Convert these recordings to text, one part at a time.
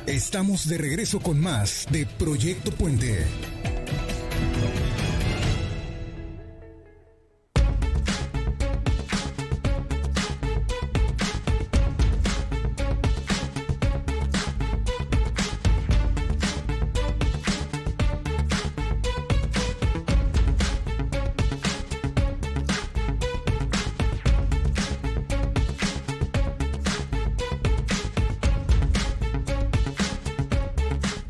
Estamos de regreso con más de Proyecto Puente.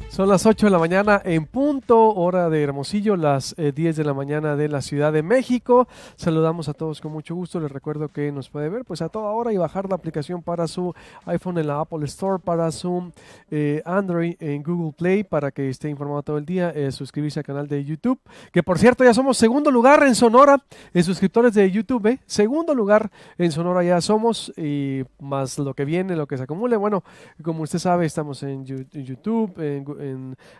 Son las 8 de la mañana en punto, hora de Hermosillo, las 10 de la mañana de la Ciudad de México. Saludamos a todos con mucho gusto. Les recuerdo que nos puede ver pues a toda hora y bajar la aplicación para su iPhone en la Apple Store, para su Android en Google Play, para que esté informado todo el día. Suscribirse al canal de YouTube, que por cierto ya somos segundo lugar en Sonora en suscriptores de YouTube. Segundo lugar en Sonora ya somos, y más lo que viene, lo que se acumule. Bueno, como usted sabe, estamos en YouTube, en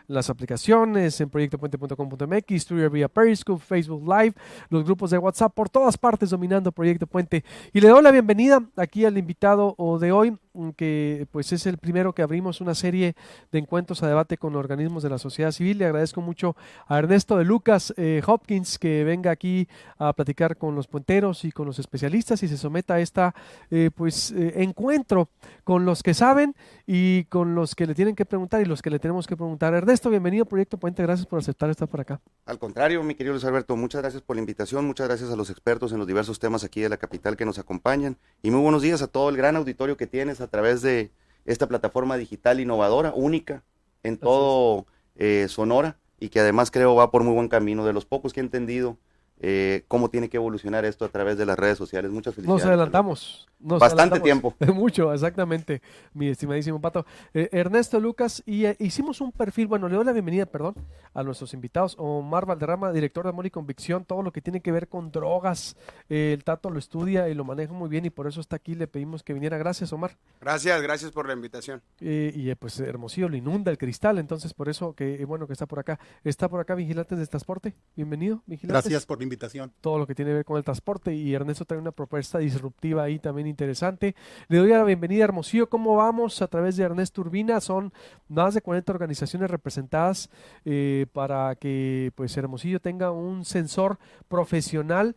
las aplicaciones, en proyectopuente.com.mx, Twitter vía Periscope, Facebook Live, los grupos de WhatsApp, por todas partes dominando Proyecto Puente. Y le doy la bienvenida aquí al invitado de hoy, que pues es el primero que abrimos una serie de encuentros a debate con organismos de la sociedad civil. Le agradezco mucho a Ernesto de Lucas Hopkins que venga aquí a platicar con los puenteros y con los especialistas y se someta a esta encuentro con los que saben y con los que le tienen que preguntar y los que le tenemos que preguntar. Ernesto, bienvenido a Proyecto Puente, gracias por aceptar estar por acá. Al contrario, mi querido Luis Alberto, muchas gracias por la invitación, muchas gracias a los expertos en los diversos temas aquí de la capital que nos acompañan y muy buenos días a todo el gran auditorio que tienes a través de esta plataforma digital innovadora, única en todo Sonora y que además creo va por muy buen camino, de los pocos que he entendido cómo tiene que evolucionar esto a través de las redes sociales. Muchas felicidades. Nos adelantamos. Bastante tiempo. Mucho, exactamente, mi estimadísimo Pato. Ernesto Lucas, y hicimos un perfil, bueno, le doy la bienvenida, perdón, a nuestros invitados. Omar Valderrama, director de Amor y Convicción, todo lo que tiene que ver con drogas. El Tato lo estudia y lo maneja muy bien y por eso está aquí, le pedimos que viniera. Gracias, Omar. Gracias por la invitación. Pues Hermosillo lo inunda el cristal, entonces por eso que bueno que está por acá. Está por acá Vigilantes de Transporte, bienvenido, Vigilantes. Gracias por la invitación. Todo lo que tiene que ver con el transporte, y Ernesto trae una propuesta disruptiva ahí también interesante. Le doy la bienvenida a Hermosillo. ¿Cómo vamos? A través de Ernesto Urbina, son más de 40 organizaciones representadas para que pues Hermosillo tenga un sensor profesional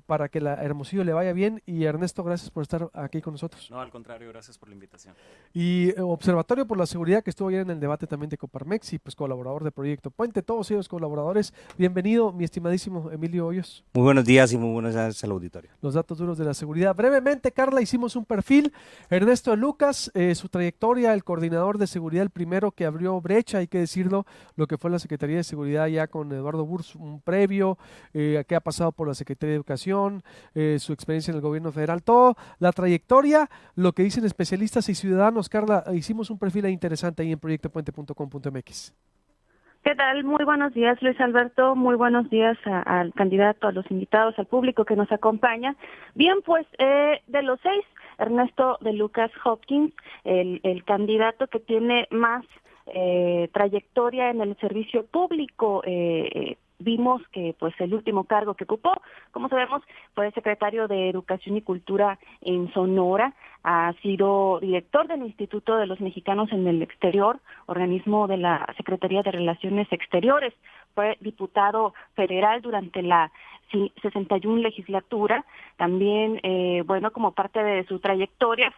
para que la Hermosillo le vaya bien. Y Ernesto, gracias por estar aquí con nosotros. No, al contrario, gracias por la invitación. Y Observatorio por la Seguridad, que estuvo ayer en el debate también de Coparmex y pues colaborador de Proyecto Puente, todos ellos colaboradores. Bienvenido, mi estimadísimo Emilio Hoyos. Muy buenos días y muy buenos días al auditorio. Los datos duros de la seguridad. Brevemente, Carla, hicimos un perfil. Ernesto de Lucas, su trayectoria, el coordinador de seguridad, el primero que abrió brecha, hay que decirlo, lo que fue la Secretaría de Seguridad ya con Eduardo Burs, un previo, que ha pasado por la Secretaría de Educación, su experiencia en el gobierno federal, todo, la trayectoria, lo que dicen especialistas y ciudadanos. Carla, hicimos un perfil interesante ahí en proyectopuente.com.mx. ¿Qué tal? Muy buenos días, Luis Alberto. Muy buenos días al candidato, a los invitados, al público que nos acompaña. Bien, pues de los 6, Ernesto de Lucas Hopkins, el candidato que tiene más trayectoria en el servicio público. Vimos que pues el último cargo que ocupó, como sabemos, fue secretario de Educación y Cultura en Sonora. Ha sido director del Instituto de los Mexicanos en el Exterior, organismo de la Secretaría de Relaciones Exteriores. Fue diputado federal durante la 61 legislatura. También, como parte de su trayectoria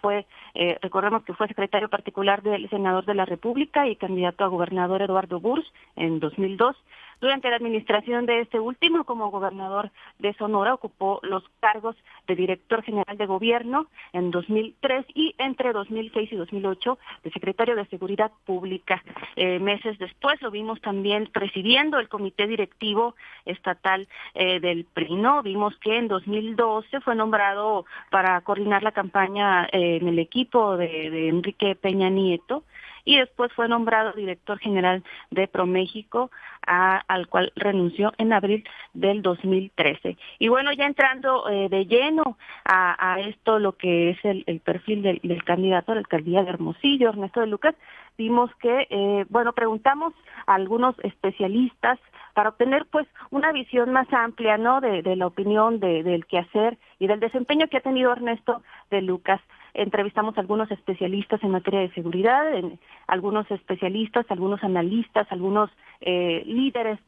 recordemos que fue secretario particular del senador de la República y candidato a gobernador Eduardo Burs en 2002. Durante la administración de este último, como gobernador de Sonora, ocupó los cargos de director general de gobierno en 2003 y entre 2006 y 2008 de secretario de Seguridad Pública. Meses después lo vimos también presidiendo el comité directivo estatal del PRI, ¿no? Vimos que en 2012 fue nombrado para coordinar la campaña en el equipo de Enrique Peña Nieto, y después fue nombrado director general de ProMéxico, al cual renunció en abril del 2013. Y bueno, ya entrando de lleno a esto, lo que es el perfil del candidato a la alcaldía de Hermosillo, Ernesto de Lucas, vimos que, preguntamos a algunos especialistas para obtener pues una visión más amplia, ¿no?, de la opinión del quehacer y del desempeño que ha tenido Ernesto de Lucas. entrevistamos a algunos especialistas en materia de seguridad, algunos especialistas, algunos analistas, algunos líderes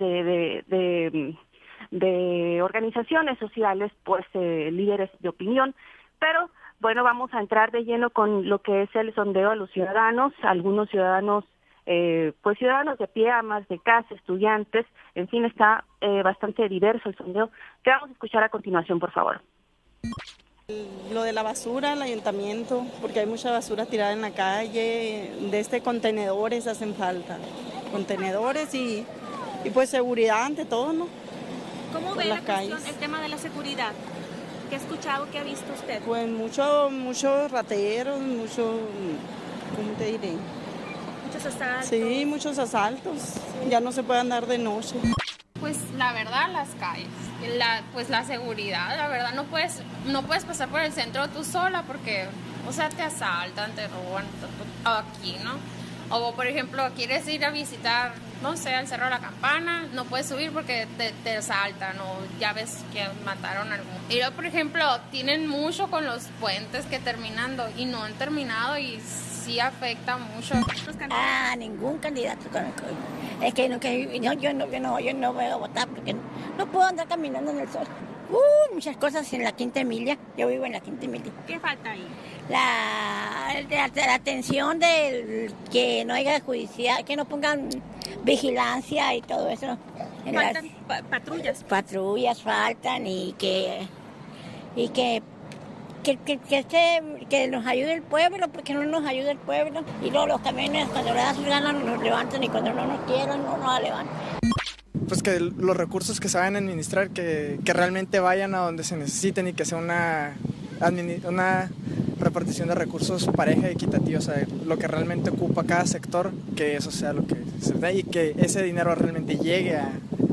de organizaciones sociales, pues líderes de opinión, pero bueno, vamos a entrar de lleno con lo que es el sondeo a los ciudadanos, algunos ciudadanos, pues ciudadanos de pie, amas de casa, estudiantes, en fin, está bastante diverso el sondeo, que vamos a escuchar a continuación, por favor. Lo de la basura, el ayuntamiento, porque hay mucha basura tirada en la calle, contenedores hacen falta, contenedores y pues seguridad ante todo, ¿no? ¿Cómo ve la cuestión, el tema de la seguridad? ¿Qué ha escuchado, qué ha visto usted? Pues muchos rateros, ¿cómo te diré? Muchos asaltos. Sí, muchos asaltos, sí. Ya no se puede andar de noche. Pues la verdad, las calles, pues la seguridad, la verdad, no puedes pasar por el centro tú sola porque, o sea, te asaltan, te roban aquí, ¿no? O, por ejemplo, quieres ir a visitar, no sé, al Cerro de la Campana, no puedes subir porque te asaltan o ya ves que mataron a algún. Y luego, por ejemplo, tienen mucho con los puentes que terminando y no han terminado y sí afecta mucho. Ningún candidato conozco. Es que yo no voy a votar porque no puedo andar caminando en el sol. Muchas cosas en la Quinta Emilia. Yo vivo en la Quinta Emilia. ¿Qué falta ahí? La atención de que no haya judicial, que no pongan vigilancia y todo eso. Faltan patrullas. Patrullas faltan y que nos ayude el pueblo, porque no nos ayuda el pueblo. Y luego los camiones, cuando le dan sus ganas, nos levantan y cuando no nos quieren, no nos levantan. Pues que los recursos que se vayan a administrar, que realmente vayan a donde se necesiten y que sea una repartición de recursos pareja y equitativa, o sea, lo que realmente ocupa cada sector, que eso sea lo que se dé y que ese dinero realmente llegue a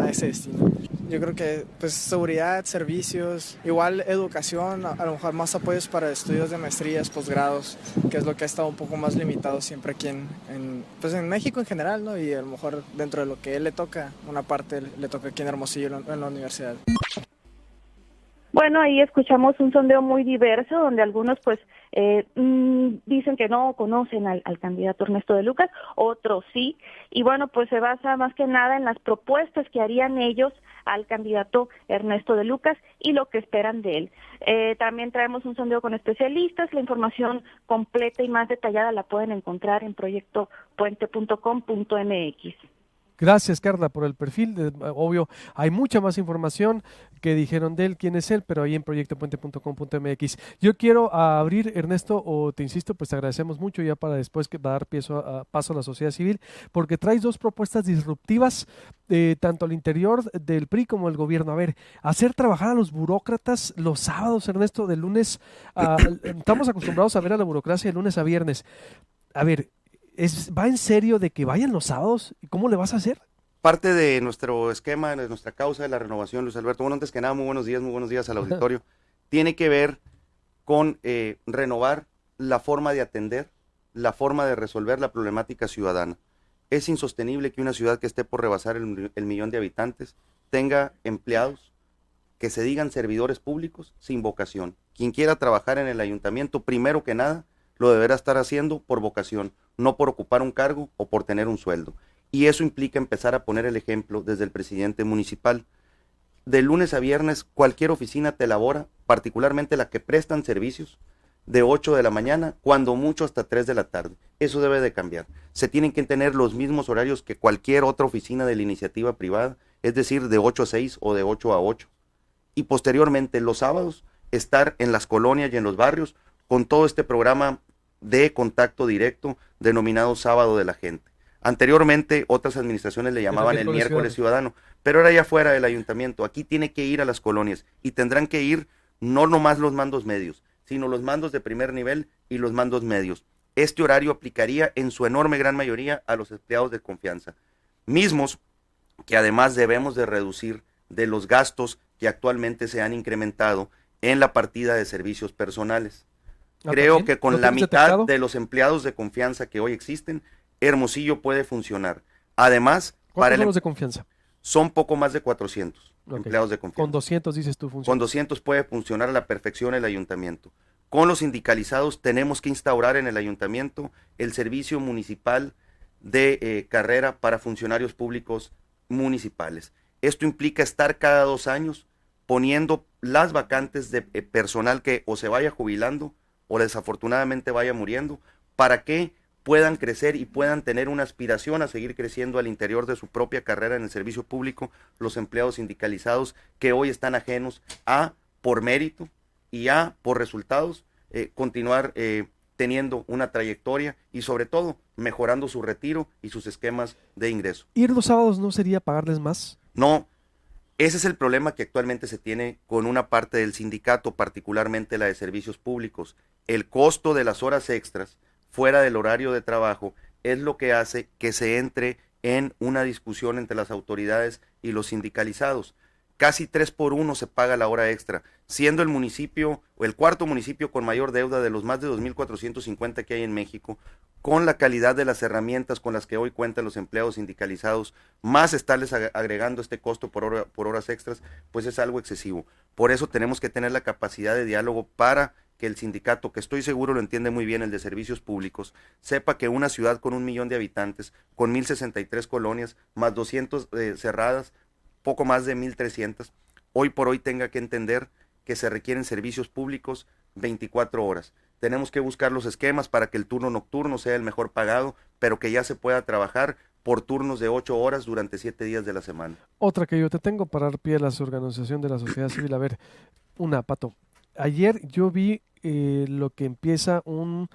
ese destino. Yo creo que pues seguridad, servicios, igual educación, a lo mejor más apoyos para estudios de maestrías, posgrados, que es lo que ha estado un poco más limitado siempre aquí en México en general, ¿no? Y a lo mejor dentro de lo que él le toca, una parte le toca aquí en Hermosillo, en la universidad. Bueno, ahí escuchamos un sondeo muy diverso, donde algunos pues dicen que no conocen al candidato Ernesto de Lucas, otros sí, y bueno, pues se basa más que nada en las propuestas que harían ellos al candidato Ernesto de Lucas y lo que esperan de él. También traemos un sondeo con especialistas, la información completa y más detallada la pueden encontrar en proyectopuente.com.mx. Gracias, Carla, por el perfil. Obvio, hay mucha más información que dijeron de él, quién es él, pero ahí en proyectopuente.com.mx. Yo quiero abrir, Ernesto, o te insisto, pues te agradecemos mucho ya para después que va a dar paso a la sociedad civil, porque traes dos propuestas disruptivas, tanto al interior del PRI como del gobierno. A ver, hacer trabajar a los burócratas los sábados, Ernesto, de lunes estamos acostumbrados a ver a la burocracia de lunes a viernes. A ver, ¿va en serio de que vayan los sábados? ¿Y cómo le vas a hacer? Parte de nuestro esquema, de nuestra causa de la renovación, Luis Alberto, bueno, antes que nada, muy buenos días al auditorio, tiene que ver con renovar la forma de atender, la forma de resolver la problemática ciudadana. Es insostenible que una ciudad que esté por rebasar el millón de habitantes tenga empleados que se digan servidores públicos sin vocación. Quien quiera trabajar en el ayuntamiento, primero que nada, lo deberá estar haciendo por vocación, no por ocupar un cargo o por tener un sueldo. Y eso implica empezar a poner el ejemplo desde el presidente municipal. De lunes a viernes, cualquier oficina te elabora, particularmente la que prestan servicios, de 8 de la mañana, cuando mucho hasta 3 de la tarde. Eso debe de cambiar. Se tienen que tener los mismos horarios que cualquier otra oficina de la iniciativa privada, es decir, de 8 a 6 o de 8 a 8. Y posteriormente, los sábados, estar en las colonias y en los barrios con todo este programa de contacto directo denominado Sábado de la Gente. Anteriormente otras administraciones le llamaban el miércoles ciudadano, pero era ya fuera del ayuntamiento. Aquí tiene que ir a las colonias y tendrán que ir no nomás los mandos medios, sino los mandos de primer nivel y los mandos medios. Este horario aplicaría en su enorme gran mayoría a los empleados de confianza, mismos que además debemos de reducir de los gastos que actualmente se han incrementado en la partida de servicios personales. Creo que con la mitad de los empleados de confianza que hoy existen, Hermosillo puede funcionar. Además, ¿cuántos son los de confianza? Son poco más de 400 empleados de confianza. Con 200 dices tú funciona. Con 200 puede funcionar a la perfección el ayuntamiento. con los sindicalizados tenemos que instaurar en el ayuntamiento el servicio municipal de carrera para funcionarios públicos municipales. Esto implica estar cada 2 años poniendo las vacantes de personal que o se vaya jubilando o desafortunadamente vaya muriendo, para que puedan crecer y puedan tener una aspiración a seguir creciendo al interior de su propia carrera en el servicio público los empleados sindicalizados que hoy están ajenos a, por mérito y a, por resultados, continuar teniendo una trayectoria y sobre todo mejorando su retiro y sus esquemas de ingreso. ¿Ir los sábados no sería pagarles más? No, ese es el problema que actualmente se tiene con una parte del sindicato, particularmente la de servicios públicos. El costo de las horas extras fuera del horario de trabajo es lo que hace que se entre en una discusión entre las autoridades y los sindicalizados. Casi 3 por 1 se paga la hora extra, siendo el municipio o el cuarto municipio con mayor deuda de los más de 2.450 que hay en México, con la calidad de las herramientas con las que hoy cuentan los empleados sindicalizados, más estarles agregando este costo por horas extras, pues es algo excesivo. Por eso tenemos que tener la capacidad de diálogo para que el sindicato, que estoy seguro lo entiende muy bien, el de servicios públicos, sepa que una ciudad con 1 millón de habitantes, con 1.063 colonias, más 200 cerradas, poco más de 1.300, hoy por hoy tenga que entender que se requieren servicios públicos 24 horas. Tenemos que buscar los esquemas para que el turno nocturno sea el mejor pagado, pero que ya se pueda trabajar por turnos de 8 horas durante 7 días de la semana. Otra que yo te tengo para dar pie a la organización de la sociedad civil. A ver, Pato. Ayer yo vi lo que empieza un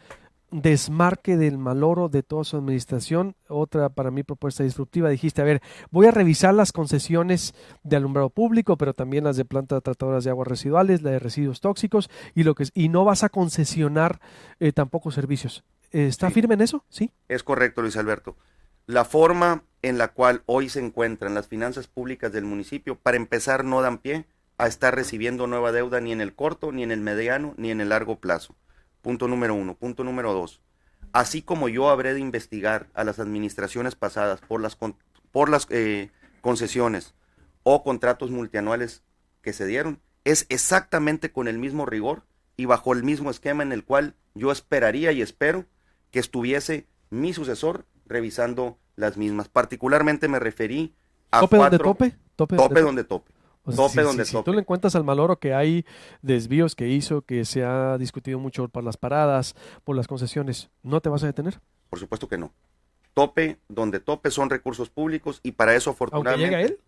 desmarque del maloro de toda su administración. Otra para mí propuesta disruptiva. Dijiste, a ver, voy a revisar las concesiones de alumbrado público, pero también las de plantas tratadoras de aguas residuales, la de residuos tóxicos y no vas a concesionar tampoco servicios. ¿Está firme en eso? Sí. Es correcto, Luis Alberto. La forma en la cual hoy se encuentran las finanzas públicas del municipio, para empezar, no dan pie a estar recibiendo nueva deuda ni en el corto, ni en el mediano, ni en el largo plazo. Punto número 1. Punto número 2. Así como yo habré de investigar a las administraciones pasadas por las concesiones o contratos multianuales que se dieron, es exactamente con el mismo rigor y bajo el mismo esquema en el cual yo esperaría y espero que estuviese mi sucesor revisando las mismas. Particularmente me referí a ¿Tope donde tope? Tope donde tope. O sea, si tú le encuentras al maloro que hay desvíos que hizo, que se ha discutido mucho por las paradas, por las concesiones, ¿no te vas a detener? Por supuesto que no. Tope donde tope son recursos públicos y para eso afortunadamente... ¿Aunque llegue a él?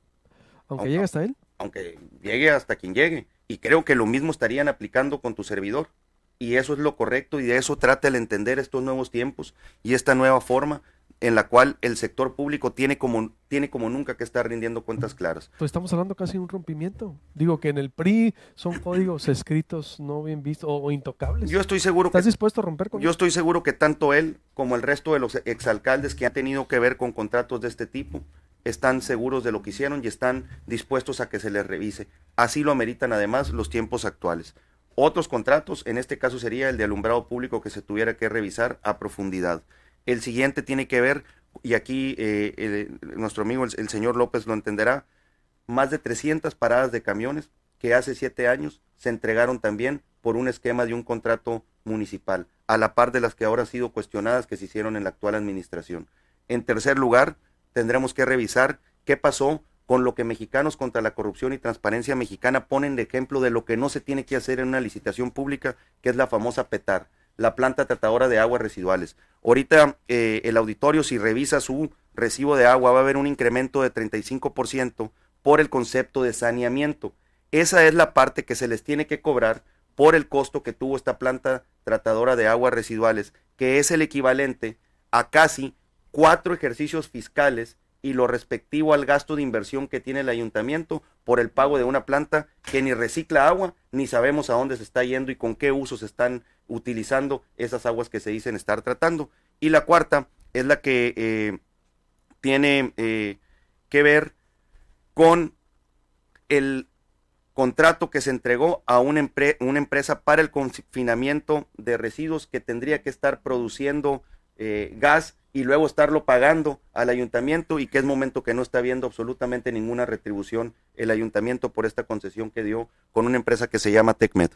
¿Aunque llegue hasta él? Aunque llegue hasta quien llegue. Y creo que lo mismo estarían aplicando con tu servidor. Y eso es lo correcto y de eso trata el entender estos nuevos tiempos y esta nueva forma en la cual el sector público tiene como nunca que estar rindiendo cuentas claras. Pues estamos hablando casi de un rompimiento. Digo que en el PRI son códigos escritos no bien vistos o intocables. Yo estoy seguro ¿Estás dispuesto a romper con Yo estoy seguro que tanto él como el resto de los exalcaldes que han tenido que ver con contratos de este tipo están seguros de lo que hicieron y están dispuestos a que se les revise. Así lo ameritan además los tiempos actuales. Otros contratos, en este caso sería el de alumbrado público que se tuviera que revisar a profundidad. El siguiente tiene que ver, y aquí nuestro amigo el señor López lo entenderá, más de 300 paradas de camiones que hace 7 años se entregaron también por un esquema de un contrato municipal, a la par de las que ahora han sido cuestionadas que se hicieron en la actual administración. En tercer lugar, tendremos que revisar qué pasó con lo que Mexicanos contra la Corrupción y Transparencia Mexicana ponen de ejemplo de lo que no se tiene que hacer en una licitación pública, que es la famosa PETAR, la planta tratadora de aguas residuales. Ahorita el auditorio, si revisa su recibo de agua, va a haber un incremento de 35% por el concepto de saneamiento. Esa es la parte que se les tiene que cobrar por el costo que tuvo esta planta tratadora de aguas residuales, que es el equivalente a casi 4 ejercicios fiscales y lo respectivo al gasto de inversión que tiene el ayuntamiento por el pago de una planta que ni recicla agua, ni sabemos a dónde se está yendo y con qué usos están utilizando esas aguas que se dicen estar tratando. Y la cuarta es la que tiene que ver con el contrato que se entregó a una empresa para el confinamiento de residuos que tendría que estar produciendo gas y luego estarlo pagando al ayuntamiento, y que es momento que no está viendo absolutamente ninguna retribución el ayuntamiento por esta concesión que dio con una empresa que se llama TecMed.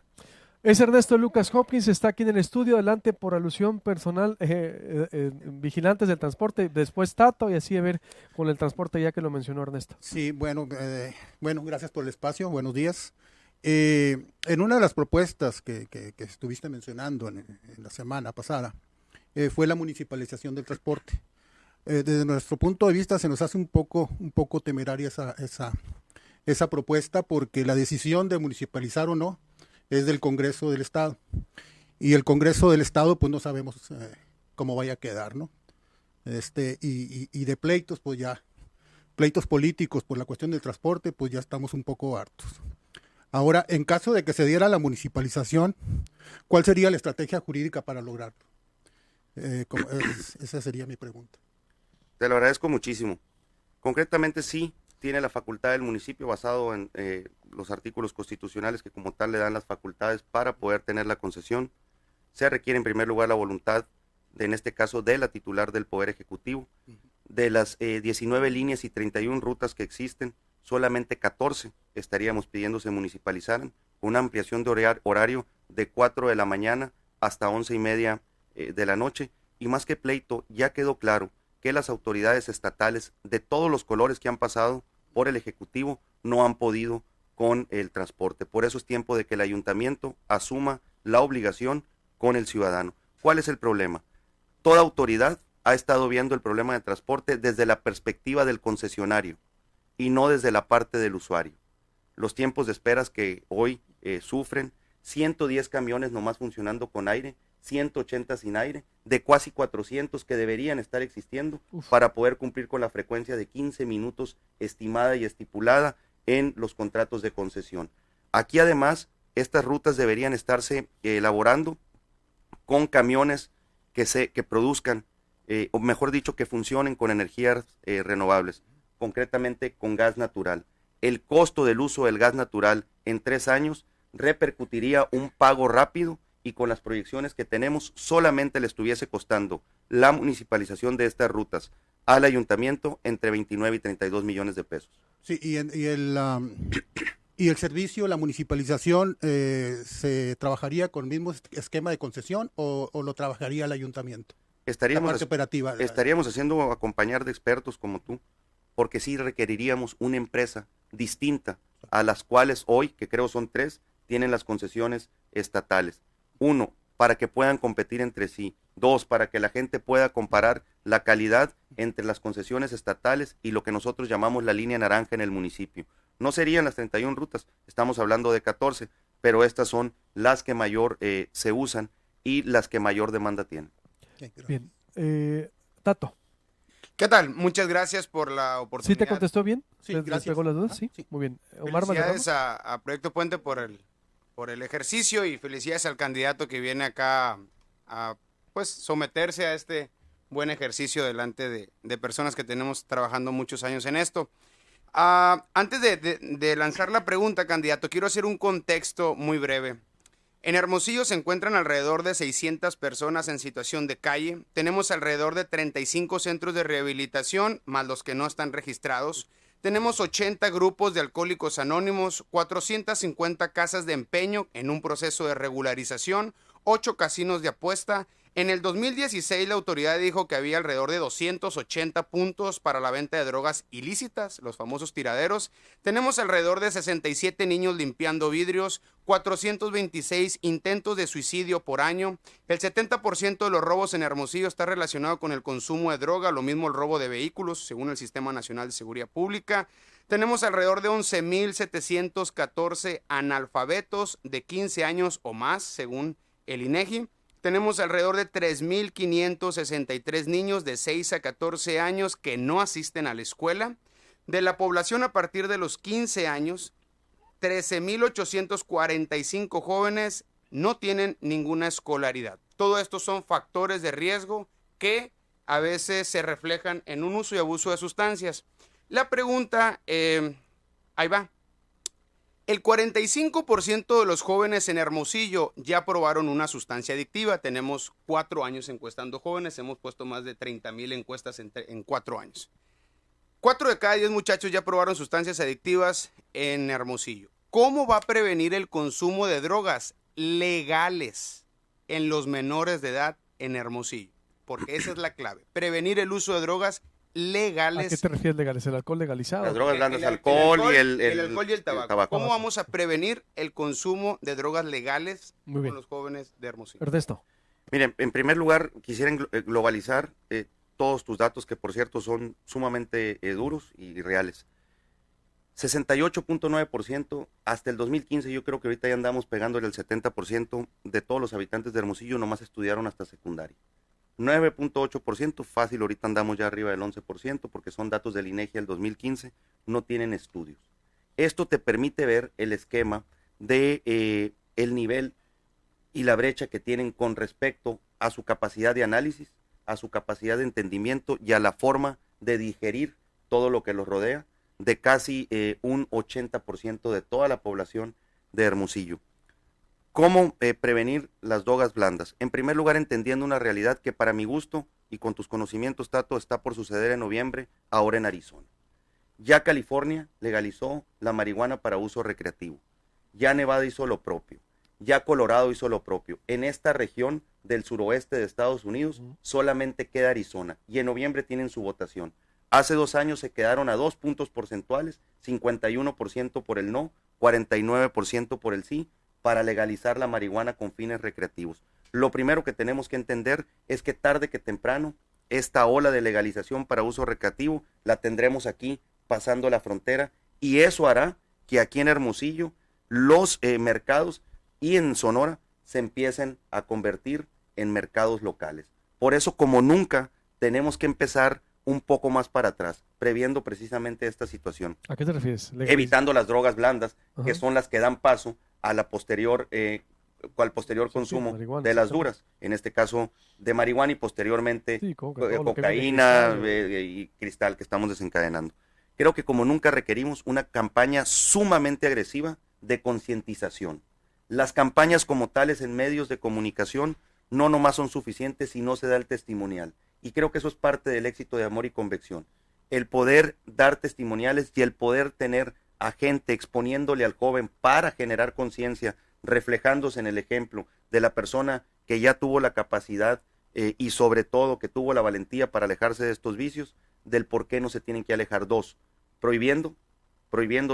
Es Ernesto Lucas Hopkins, está aquí en el estudio, adelante por alusión personal, vigilantes del transporte, después Tato y así a ver con el transporte ya que lo mencionó Ernesto. Sí, bueno, gracias por el espacio, buenos días. En una de las propuestas que estuviste mencionando en la semana pasada fue la municipalización del transporte. Desde nuestro punto de vista se nos hace un poco temeraria esa propuesta porque la decisión de municipalizar o no es del Congreso del Estado. Y el Congreso del Estado, pues no sabemos cómo vaya a quedar, ¿no? Y de pleitos, pues ya, pleitos políticos por la cuestión del transporte, pues ya estamos un poco hartos. Ahora, en caso de que se diera la municipalización, ¿cuál sería la estrategia jurídica para lograrlo? Esa sería mi pregunta. Te lo agradezco muchísimo. Concretamente sí, tiene la facultad del municipio basado en los artículos constitucionales que como tal le dan las facultades para poder tener la concesión. Se requiere en primer lugar la voluntad, en este caso de la titular del Poder Ejecutivo. De las 19 líneas y 31 rutas que existen, solamente 14 estaríamos pidiendo se municipalizaran, con una ampliación de horario de 4 de la mañana hasta 11:30 de la noche. Y más que pleito, ya quedó claro que las autoridades estatales de todos los colores que han pasado por el Ejecutivo no han podido con el transporte. Por eso es tiempo de que el ayuntamiento asuma la obligación con el ciudadano. ¿Cuál es el problema? Toda autoridad ha estado viendo el problema de transporte desde la perspectiva del concesionario y no desde la parte del usuario. Los tiempos de esperas que hoy sufren, 110 camiones nomás funcionando con aire, 180 sin aire, de casi 400 que deberían estar existiendo para poder cumplir con la frecuencia de 15 minutos estimada y estipulada en los contratos de concesión. Aquí además, estas rutas deberían estarse elaborando con camiones que produzcan, o mejor dicho, que funcionen con energías renovables, concretamente con gas natural. El costo del uso del gas natural en 3 años repercutiría un pago rápido y con las proyecciones que tenemos solamente le estuviese costando la municipalización de estas rutas al ayuntamiento entre 29 y 32 millones de pesos. Sí, y el servicio, la municipalización, ¿se trabajaría con el mismo esquema de concesión o lo trabajaría el ayuntamiento? Estaríamos haciendo acompañar de expertos como tú, porque sí requeriríamos una empresa distinta a las cuales hoy, que creo son 3, tienen las concesiones estatales. 1, para que puedan competir entre sí. 2, para que la gente pueda comparar la calidad entre las concesiones estatales y lo que nosotros llamamos la línea naranja en el municipio. No serían las 31 rutas, estamos hablando de 14, pero estas son las que mayor se usan y las que mayor demanda tienen. Bien. Tato. ¿Qué tal? Muchas gracias por la oportunidad. ¿Sí te contestó bien? Sí, ¿Les gracias. pegó las dudas? Sí, muy bien. Omar Felicidades a Proyecto Puente por el ejercicio y felicidades al candidato que viene acá a pues someterse a este buen ejercicio delante de personas que tenemos trabajando muchos años en esto. Antes de lanzar la pregunta, candidato, quiero hacer un contexto muy breve. En Hermosillo se encuentran alrededor de 600 personas en situación de calle. Tenemos alrededor de 35 centros de rehabilitación, más los que no están registrados. Tenemos 80 grupos de alcohólicos anónimos, 450 casas de empeño en un proceso de regularización, 8 casinos de apuesta. En el 2016 la autoridad dijo que había alrededor de 280 puntos para la venta de drogas ilícitas, los famosos tiraderos. Tenemos alrededor de 67 niños limpiando vidrios, 426 intentos de suicidio por año. El 70% de los robos en Hermosillo está relacionado con el consumo de droga, lo mismo el robo de vehículos, según el Sistema Nacional de Seguridad Pública. Tenemos alrededor de 11,714 analfabetos de 15 años o más, según el INEGI. Tenemos alrededor de 3,563 niños de 6 a 14 años que no asisten a la escuela. De la población a partir de los 15 años, 13,845 jóvenes no tienen ninguna escolaridad. Todo esto son factores de riesgo que a veces se reflejan en un uso y abuso de sustancias. La pregunta, ahí va. El 45% de los jóvenes en Hermosillo ya probaron una sustancia adictiva. Tenemos 4 años encuestando jóvenes. Hemos puesto más de 30,000 encuestas en 4 años. 4 de cada 10 muchachos ya probaron sustancias adictivas en Hermosillo. ¿Cómo va a prevenir el consumo de drogas legales en los menores de edad en Hermosillo, porque esa es la clave. Prevenir el uso de drogas legales. ¿A qué te refieres legales? ¿El alcohol legalizado? Las drogas blandas, alcohol y el alcohol y el tabaco. ¿Cómo vamos a prevenir el consumo de drogas legales con los jóvenes de Hermosillo? Ernesto. Miren, en primer lugar, quisiera globalizar todos tus datos, que por cierto son sumamente duros y reales. 68.9%, hasta el 2015, yo creo que ahorita ya andamos pegándole el 70% de todos los habitantes de Hermosillo nomás estudiaron hasta secundaria. 9.8%, fácil, ahorita andamos ya arriba del 11%, porque son datos del INEGI del 2015, no tienen estudios. Esto te permite ver el esquema de el nivel y la brecha que tienen con respecto a su capacidad de análisis, a su capacidad de entendimiento y a la forma de digerir todo lo que los rodea, de casi un 80% de toda la población de Hermosillo. ¿Cómo prevenir las drogas blandas? En primer lugar, entendiendo una realidad que para mi gusto y con tus conocimientos, Tato, está por suceder en noviembre, ahora en Arizona. Ya California legalizó la marihuana para uso recreativo. Ya Nevada hizo lo propio. Ya Colorado hizo lo propio. En esta región del suroeste de Estados Unidos solamente queda Arizona y en noviembre tienen su votación. Hace 2 años se quedaron a 2 puntos porcentuales, 51% por el no, 49% por el sí, para legalizar la marihuana con fines recreativos. Lo primero que tenemos que entender es que tarde que temprano esta ola de legalización para uso recreativo la tendremos aquí pasando la frontera y eso hará que aquí en Hermosillo los mercados y en Sonora se empiecen a convertir en mercados locales. Por eso, como nunca, tenemos que empezar un poco más para atrás, previendo precisamente esta situación. ¿A qué te refieres? Evitando las drogas blandas, que son las que dan paso a la posterior, al posterior consumo de las duras, en este caso de marihuana y posteriormente cocaína y cristal que estamos desencadenando. Creo que como nunca requerimos una campaña sumamente agresiva de concientización. Las campañas como tales en medios de comunicación no nomás son suficientes si no se da el testimonial. Y creo que eso es parte del éxito de Amor y Convicción. El poder dar testimoniales y el poder tener a gente exponiéndole al joven para generar conciencia, reflejándose en el ejemplo de la persona que ya tuvo la capacidad y sobre todo que tuvo la valentía para alejarse de estos vicios, del por qué no se tienen que alejar. 2, prohibiendo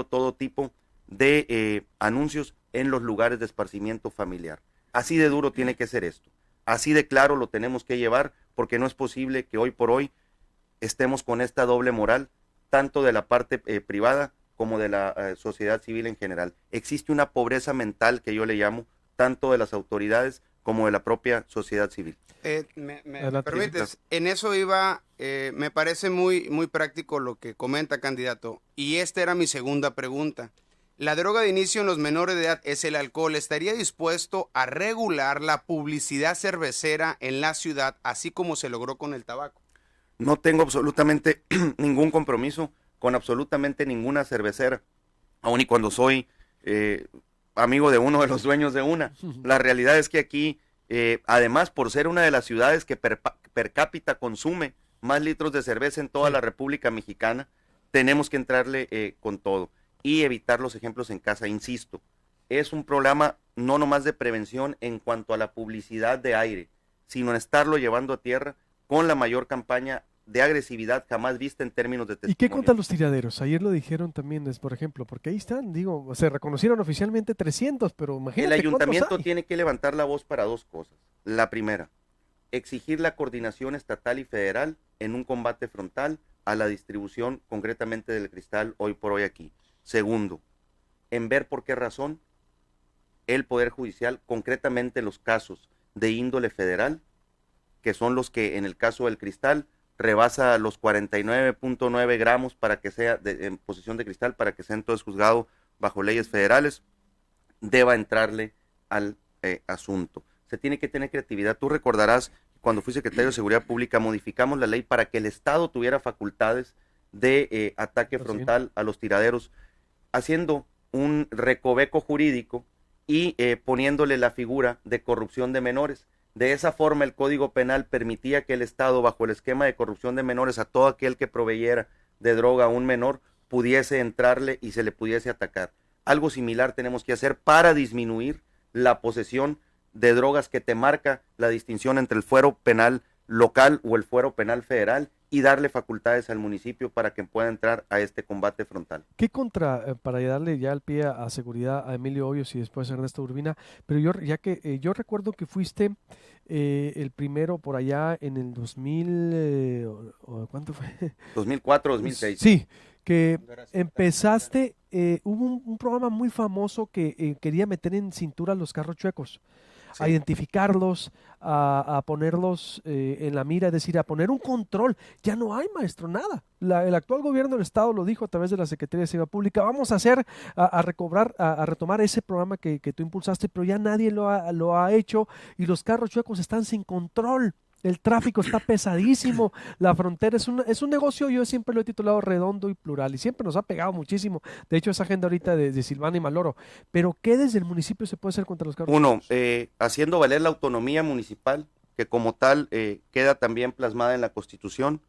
todo tipo de anuncios en los lugares de esparcimiento familiar. Así de duro tiene que ser esto. Así de claro lo tenemos que llevar, porque no es posible que hoy por hoy estemos con esta doble moral, tanto de la parte privada como de la sociedad civil en general. Existe una pobreza mental que yo le llamo, tanto de las autoridades como de la propia sociedad civil. ¿Me permites? En eso iba, me parece muy práctico lo que comenta, candidato, y esta era mi segunda pregunta. La droga de inicio en los menores de edad es el alcohol. ¿Estaría dispuesto a regular la publicidad cervecera en la ciudad, así como se logró con el tabaco? No tengo absolutamente ningún compromiso con absolutamente ninguna cervecera, aun y cuando soy amigo de uno de los dueños de una. La realidad es que aquí, además, por ser una de las ciudades que per cápita consume más litros de cerveza en toda la República Mexicana, tenemos que entrarle con todo y evitar los ejemplos en casa. Insisto, es un programa no nomás de prevención en cuanto a la publicidad de aire, sino en estarlo llevando a tierra con la mayor campaña de agresividad jamás vista en términos de testimonio. ¿Y qué contra los tiraderos? Ayer lo dijeron también, por ejemplo, porque ahí están, digo, se reconocieron oficialmente 300, pero imagínate. El ayuntamiento tiene que levantar la voz para 2 cosas. La primera, exigir la coordinación estatal y federal en un combate frontal a la distribución concretamente del cristal hoy por hoy aquí. Segundo, en ver por qué razón el Poder Judicial, concretamente los casos de índole federal, que son los que en el caso del cristal rebasa los 49.9 gramos para que sea en posesión de cristal, para que sea entonces juzgado bajo leyes federales, deba entrarle al asunto. Se tiene que tener creatividad. Tú recordarás, cuando fui secretario de Seguridad Pública, modificamos la ley para que el Estado tuviera facultades de ataque frontal a los tiraderos, haciendo un recoveco jurídico y poniéndole la figura de corrupción de menores. De esa forma el Código Penal permitía que el Estado, bajo el esquema de corrupción de menores, a todo aquel que proveyera de droga a un menor, pudiese entrarle y se le pudiese atacar. Algo similar tenemos que hacer para disminuir la posesión de drogas que te marca la distinción entre el fuero penal local o el fuero penal federal y darle facultades al municipio para que pueda entrar a este combate frontal. ¿Qué para darle ya el pie a seguridad a Emilio Hoyos y después a Ernesto Urbina? Pero yo recuerdo que fuiste el primero por allá en el 2000, ¿cuánto fue? 2004, 2006. Sí, que empezaste, hubo un programa muy famoso que quería meter en cintura los carros chuecos. Sí. A identificarlos, a ponerlos en la mira, es decir, a poner un control. Ya no hay, maestro, nada. El actual gobierno del Estado lo dijo a través de la Secretaría de Seguridad Pública. Vamos a hacer, a retomar ese programa que tú impulsaste, pero ya nadie lo ha hecho y los carros chuecos están sin control. El tráfico está pesadísimo, la frontera es un negocio, yo siempre lo he titulado redondo y plural, y siempre nos ha pegado muchísimo. De hecho, esa agenda ahorita de Silvana y Maloro. Pero, ¿qué desde el municipio se puede hacer contra los carros? Uno, haciendo valer la autonomía municipal, que como tal queda también plasmada en la Constitución,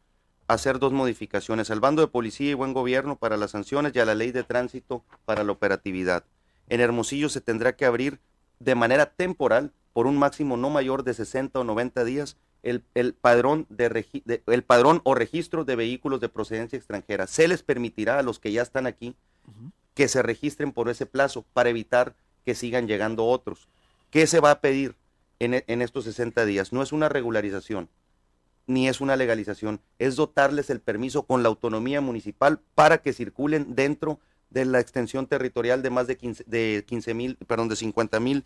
hacer 2 modificaciones, al bando de policía y buen gobierno para las sanciones y a la ley de tránsito para la operatividad. En Hermosillo se tendrá que abrir de manera temporal, por un máximo no mayor de 60 o 90 días, el padrón o registro de vehículos de procedencia extranjera. Se les permitirá a los que ya están aquí que se registren por ese plazo para evitar que sigan llegando otros. ¿Qué se va a pedir en estos 60 días? No es una regularización, ni es una legalización, es dotarles el permiso con la autonomía municipal para que circulen dentro de la extensión territorial de más de 50,000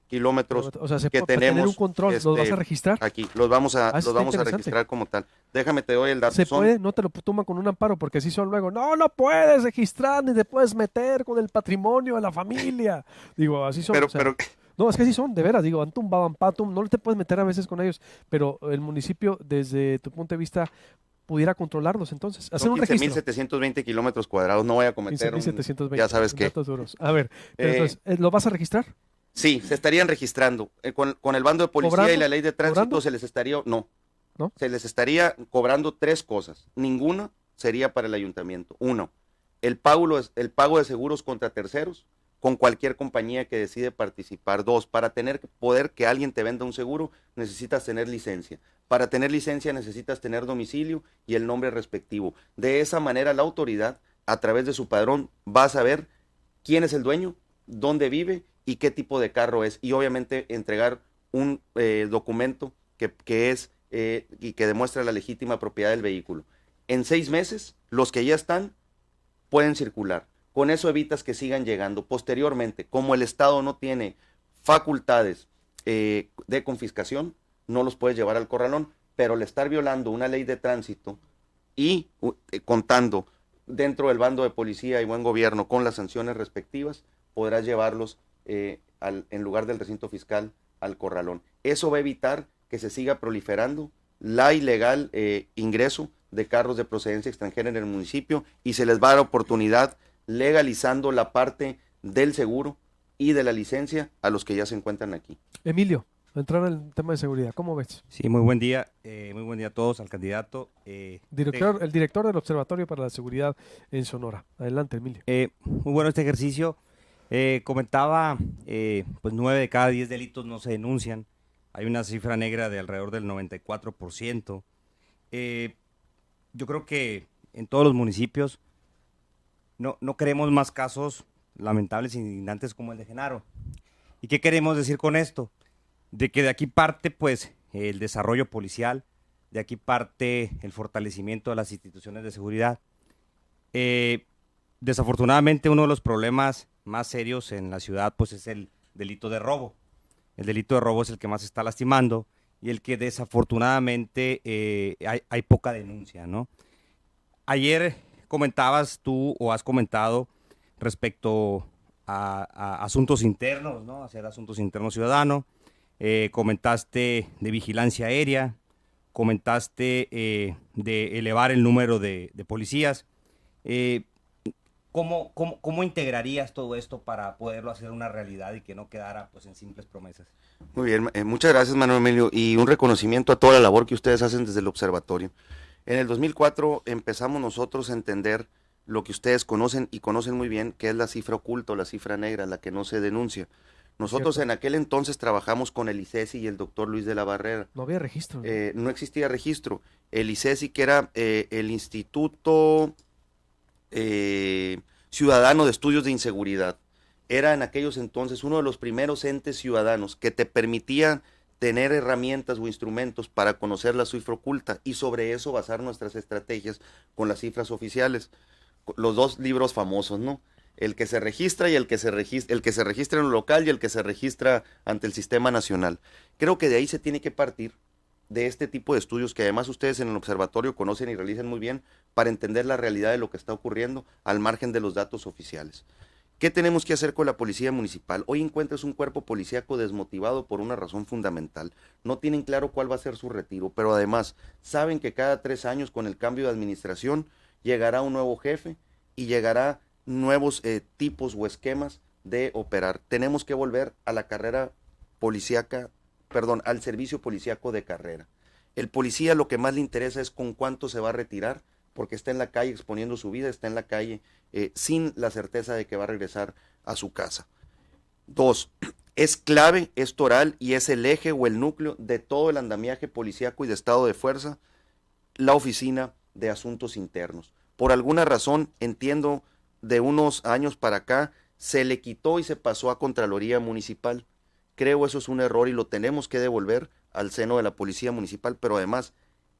kilómetros, o sea, que tenemos. Tener un control, ¿los vas a registrar? Aquí, los vamos a registrar como tal. Déjame, te doy el dato. ¿Se puede? No te lo toman con un amparo, porque así son luego. No puedes registrar, ni te puedes meter con el patrimonio de la familia. Digo, así son. No, es que así son, de veras, digo, antum babam patum, no te puedes meter a veces con ellos, pero el municipio, desde tu punto de vista, pudiera controlarlos entonces, hacer un registro. 15,720 kilómetros cuadrados, no voy a cometer 15,720, ya sabes qué. A ver, entonces, ¿lo vas a registrar? Sí, se estarían registrando. Con el bando de policía y la ley de tránsito se les estaría, se les estaría cobrando 3 cosas. Ninguna sería para el ayuntamiento. 1, el pago de seguros contra terceros, con cualquier compañía que decide participar. 2, para poder que alguien te venda un seguro, necesitas tener licencia. Para tener licencia necesitas tener domicilio y el nombre respectivo. De esa manera la autoridad, a través de su padrón, va a saber quién es el dueño, dónde vive y qué tipo de carro es. Y obviamente entregar un documento que es y que demuestra la legítima propiedad del vehículo. En 6 meses, los que ya están pueden circular. Con eso evitas que sigan llegando. Posteriormente, como el Estado no tiene facultades de confiscación, no los puedes llevar al corralón, pero al estar violando una ley de tránsito y contando dentro del bando de policía y buen gobierno con las sanciones respectivas, podrás llevarlos en lugar del recinto fiscal al corralón. Eso va a evitar que se siga proliferando la ilegal ingreso de carros de procedencia extranjera en el municipio y se les va a dar oportunidad legalizando la parte del seguro y de la licencia a los que ya se encuentran aquí. Emilio, entrar en el tema de seguridad, ¿cómo ves? Sí, muy buen día a todos, al candidato. El director del Observatorio para la Seguridad en Sonora. Adelante, Emilio. Muy bueno este ejercicio. Comentaba, pues 9 de cada 10 delitos no se denuncian. Hay una cifra negra de alrededor del 94%. Yo creo que en todos los municipios no queremos más casos lamentables e indignantes como el de Genaro. ¿Y qué queremos decir con esto? De que de aquí parte pues el desarrollo policial, de aquí parte el fortalecimiento de las instituciones de seguridad. Desafortunadamente uno de los problemas más serios en la ciudad pues es el delito de robo. El delito de robo es el que más se está lastimando y el que desafortunadamente hay poca denuncia, ¿no? Ayer comentabas tú o has comentado respecto a asuntos internos, ¿no? Hacer asuntos internos ciudadanos. Comentaste de vigilancia aérea, comentaste de elevar el número de policías. ¿Cómo integrarías todo esto para poderlo hacer una realidad y que no quedara pues en simples promesas? Muy bien, muchas gracias Manuel Emilio y un reconocimiento a toda la labor que ustedes hacen desde el observatorio. En el 2004 empezamos nosotros a entender lo que ustedes conocen y conocen muy bien, que es la cifra oculta o la cifra negra, la que no se denuncia. Nosotros Cierto. en aquel entonces trabajamos con el ICESI y el doctor Luis de la Barrera. No había registro. No existía registro. El ICESI, que era el Instituto Ciudadano de Estudios de Inseguridad, era en aquellos entonces uno de los primeros entes ciudadanos que te permitían tener herramientas o instrumentos para conocer la cifra oculta y sobre eso basar nuestras estrategias con las cifras oficiales. Los dos libros famosos, ¿no? El que se registra y el que se registra en lo local y el que se registra ante el sistema nacional. Creo que de ahí se tiene que partir, de este tipo de estudios que además ustedes en el observatorio conocen y realizan muy bien, para entender la realidad de lo que está ocurriendo al margen de los datos oficiales. ¿Qué tenemos que hacer con la policía municipal? Hoy encuentras un cuerpo policíaco desmotivado por una razón fundamental. No tienen claro cuál va a ser su retiro, pero además saben que cada 3 años con el cambio de administración llegará un nuevo jefe y llegará nuevos tipos o esquemas de operar. Tenemos que volver a la carrera policíaca, al servicio policíaco de carrera. El policía lo que más le interesa es con cuánto se va a retirar, porque está en la calle exponiendo su vida, está en la calle sin la certeza de que va a regresar a su casa. 2, es clave, es toral y es el eje o el núcleo de todo el andamiaje policíaco y de estado de fuerza, la Oficina de Asuntos Internos. Por alguna razón, entiendo, de unos años para acá, se le quitó y se pasó a Contraloría Municipal. Creo eso es un error y lo tenemos que devolver al seno de la Policía Municipal, pero además,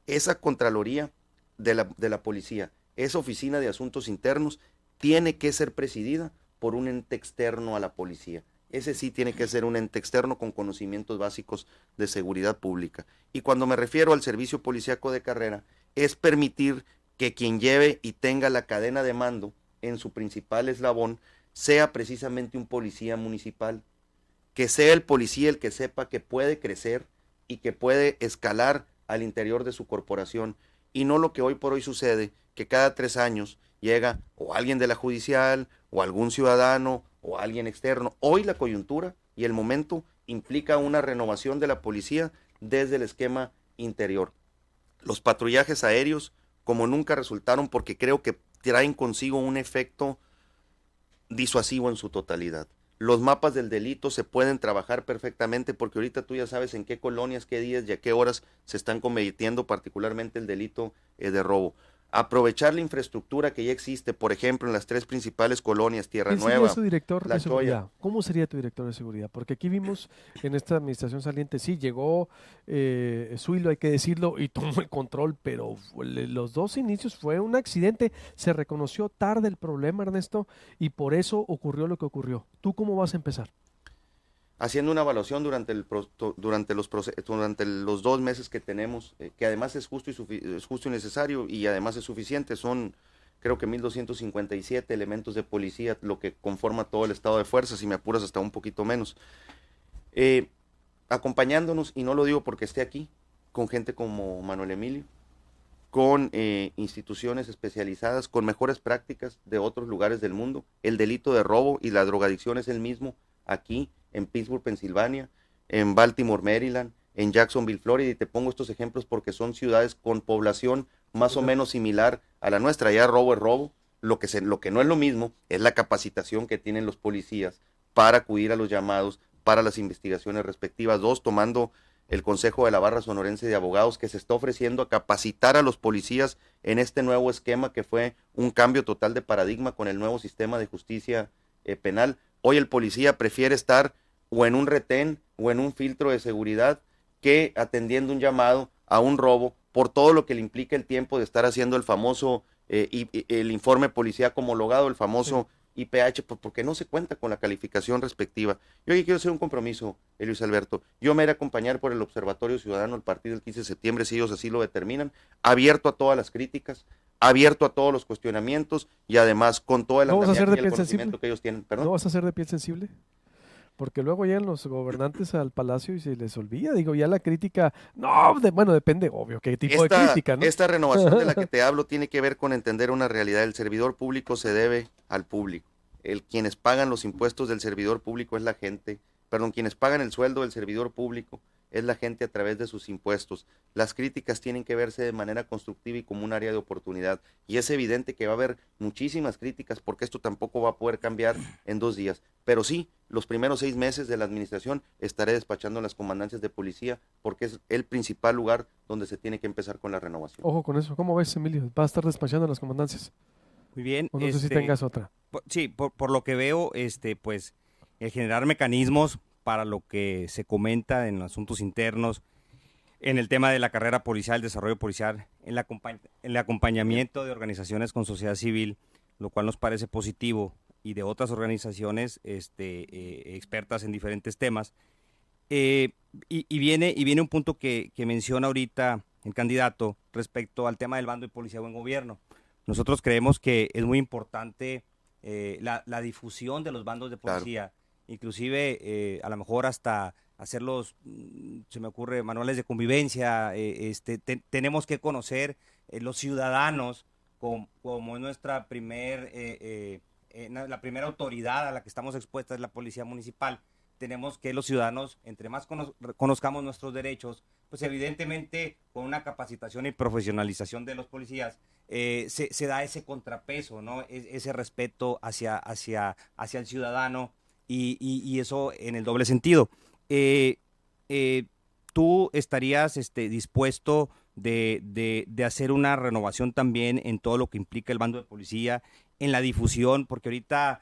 esa Contraloría de la Policía, esa Oficina de Asuntos Internos, tiene que ser presidida por un ente externo a la policía. Ese sí tiene que ser un ente externo con conocimientos básicos de seguridad pública. Y cuando me refiero al servicio policíaco de carrera, es permitir que quien lleve y tenga la cadena de mando en su principal eslabón sea precisamente un policía municipal, que sea el policía el que sepa que puede crecer y que puede escalar al interior de su corporación, y no lo que hoy por hoy sucede, que cada 3 años llega o alguien de la judicial, o algún ciudadano, o alguien externo. Hoy la coyuntura y el momento implica una renovación de la policía desde el esquema interior. Los patrullajes aéreos como nunca resultaron, porque creo que traen consigo un efecto disuasivo en su totalidad. Los mapas del delito se pueden trabajar perfectamente, porque ahorita tú ya sabes en qué colonias, qué días y a qué horas se están cometiendo particularmente el delito de robo. Aprovechar la infraestructura que ya existe, por ejemplo, en las 3 principales colonias, Tierra Nueva, ¿Quién sería su director La de seguridad? Joya. ¿Cómo sería tu director de seguridad? Porque aquí vimos en esta administración saliente, sí, llegó Zuilo, hay que decirlo, y tomó el control, pero los 2 inicios fue un accidente. Se reconoció tarde el problema, Ernesto, y por eso ocurrió lo que ocurrió. ¿Tú cómo vas a empezar? Haciendo una evaluación durante los 2 meses que tenemos, que además es justo y necesario, y además es suficiente. Son, creo que 1,257 elementos de policía, lo que conforma todo el estado de fuerza, si me apuras hasta un poquito menos. Acompañándonos, y no lo digo porque esté aquí, con gente como Manuel Emilio, con instituciones especializadas, con mejores prácticas de otros lugares del mundo. El delito de robo y la drogadicción es el mismo aquí, en Pittsburgh, Pensilvania, en Baltimore, Maryland, en Jacksonville, Florida, y te pongo estos ejemplos porque son ciudades con población más o menos similar a la nuestra. Ya robo es robo. Lo que no es lo mismo es la capacitación que tienen los policías para acudir a los llamados, para las investigaciones respectivas. 2, tomando el consejo de la Barra Sonorense de Abogados, que se está ofreciendo a capacitar a los policías en este nuevo esquema, que fue un cambio total de paradigma con el nuevo sistema de justicia penal. Hoy el policía prefiere estar o en un retén o en un filtro de seguridad que atendiendo un llamado a un robo, por todo lo que le implica el tiempo de estar haciendo el famoso el informe policíaco homologado, el famoso IPH, porque no se cuenta con la calificación respectiva. Yo aquí quiero hacer un compromiso, Luis Alberto. Yo me iré a acompañar por el Observatorio Ciudadano a partir del 15 de septiembre, si ellos así lo determinan, abierto a todas las críticas, abierto a todos los cuestionamientos y además con todo el andamiaje y el conocimiento que ellos tienen. ¿Perdón? ¿No vas a ser de piel sensible? Porque luego llegan los gobernantes al palacio y se les olvida, digo, ya la crítica, bueno, depende, obvio, qué tipo de crítica, ¿no? Esta renovación de la que te hablo tiene que ver con entender una realidad. El servidor público se debe al público. Quienes pagan los impuestos del servidor público es la gente quienes pagan el sueldo del servidor público es la gente a través de sus impuestos. Las críticas tienen que verse de manera constructiva y como un área de oportunidad. Y es evidente que va a haber muchísimas críticas porque esto tampoco va a poder cambiar en 2 días. Pero sí, los primeros 6 meses de la administración estaré despachando en las comandancias de policía porque es el principal lugar donde se tiene que empezar con la renovación. Ojo con eso. ¿Cómo ves, Emilio? ¿Va a estar despachando en las comandancias? Muy bien. O no sé si tengas otra. Sí, por lo que veo, pues el generar mecanismos para lo que se comenta en asuntos internos, en el tema de la carrera policial, el desarrollo policial, en el acompañamiento de organizaciones con sociedad civil, lo cual nos parece positivo, y de otras organizaciones expertas en diferentes temas. Y viene un punto que menciona ahorita el candidato respecto al tema del bando de policía buen gobierno. Nosotros creemos que es muy importante la difusión de los bandos de policía. Claro. Inclusive a lo mejor hasta hacerlos, se me ocurre, manuales de convivencia. Tenemos que conocer los ciudadanos como nuestra la primera autoridad a la que estamos expuestas es la policía municipal. Tenemos que los ciudadanos, entre más conozcamos nuestros derechos, pues evidentemente con una capacitación y profesionalización de los policías se da ese contrapeso, ¿no? Ese respeto hacia el ciudadano. Y eso en el doble sentido. ¿Tú estarías dispuesto de hacer una renovación también en todo lo que implica el bando de policía, en la difusión? Porque ahorita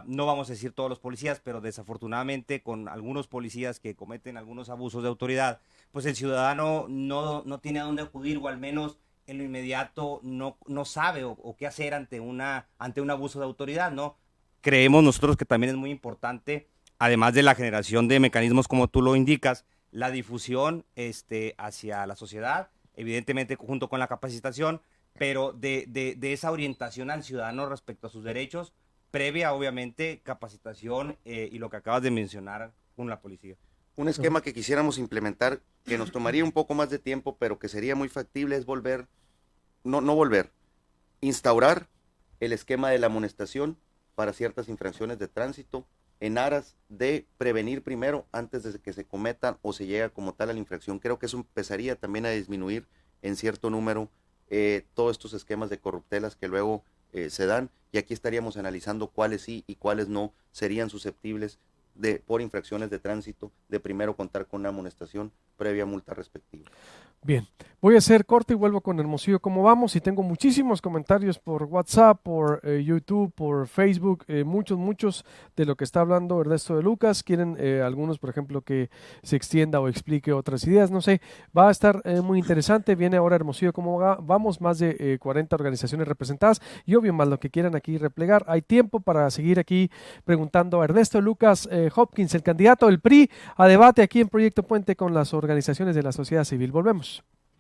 no vamos a decir todos los policías, pero desafortunadamente con algunos policías que cometen algunos abusos de autoridad, pues el ciudadano no tiene a dónde acudir, o al menos en lo inmediato no sabe o qué hacer ante un abuso de autoridad, ¿no? Creemos nosotros que también es muy importante, además de la generación de mecanismos como tú lo indicas, la difusión hacia la sociedad, evidentemente junto con la capacitación, pero de esa orientación al ciudadano respecto a sus derechos, previa obviamente capacitación y lo que acabas de mencionar con la policía. Un esquema que quisiéramos implementar, que nos tomaría un poco más de tiempo, pero que sería muy factible, es instaurar el esquema de la amonestación para ciertas infracciones de tránsito en aras de prevenir primero antes de que se cometan o se llega como tal a la infracción. Creo que eso empezaría también a disminuir en cierto número todos estos esquemas de corruptelas que luego se dan, y aquí estaríamos analizando cuáles sí y cuáles no serían susceptibles por infracciones de tránsito de primero contar con una amonestación previa multa respectiva. Bien, voy a hacer corte y vuelvo con Hermosillo. ¿Cómo vamos? Y tengo muchísimos comentarios por WhatsApp, por YouTube, por Facebook, muchos de lo que está hablando Ernesto de Lucas. Quieren algunos, por ejemplo, que se extienda o explique otras ideas. No sé, va a estar muy interesante. Viene ahora Hermosillo. ¿Cómo vamos? Más de 40 organizaciones representadas y obvio más lo que quieran aquí replegar. Hay tiempo para seguir aquí preguntando a Ernesto de Lucas Hopkins, el candidato del PRI, a debate aquí en Proyecto Puente con las organizaciones de la sociedad civil. Volvemos.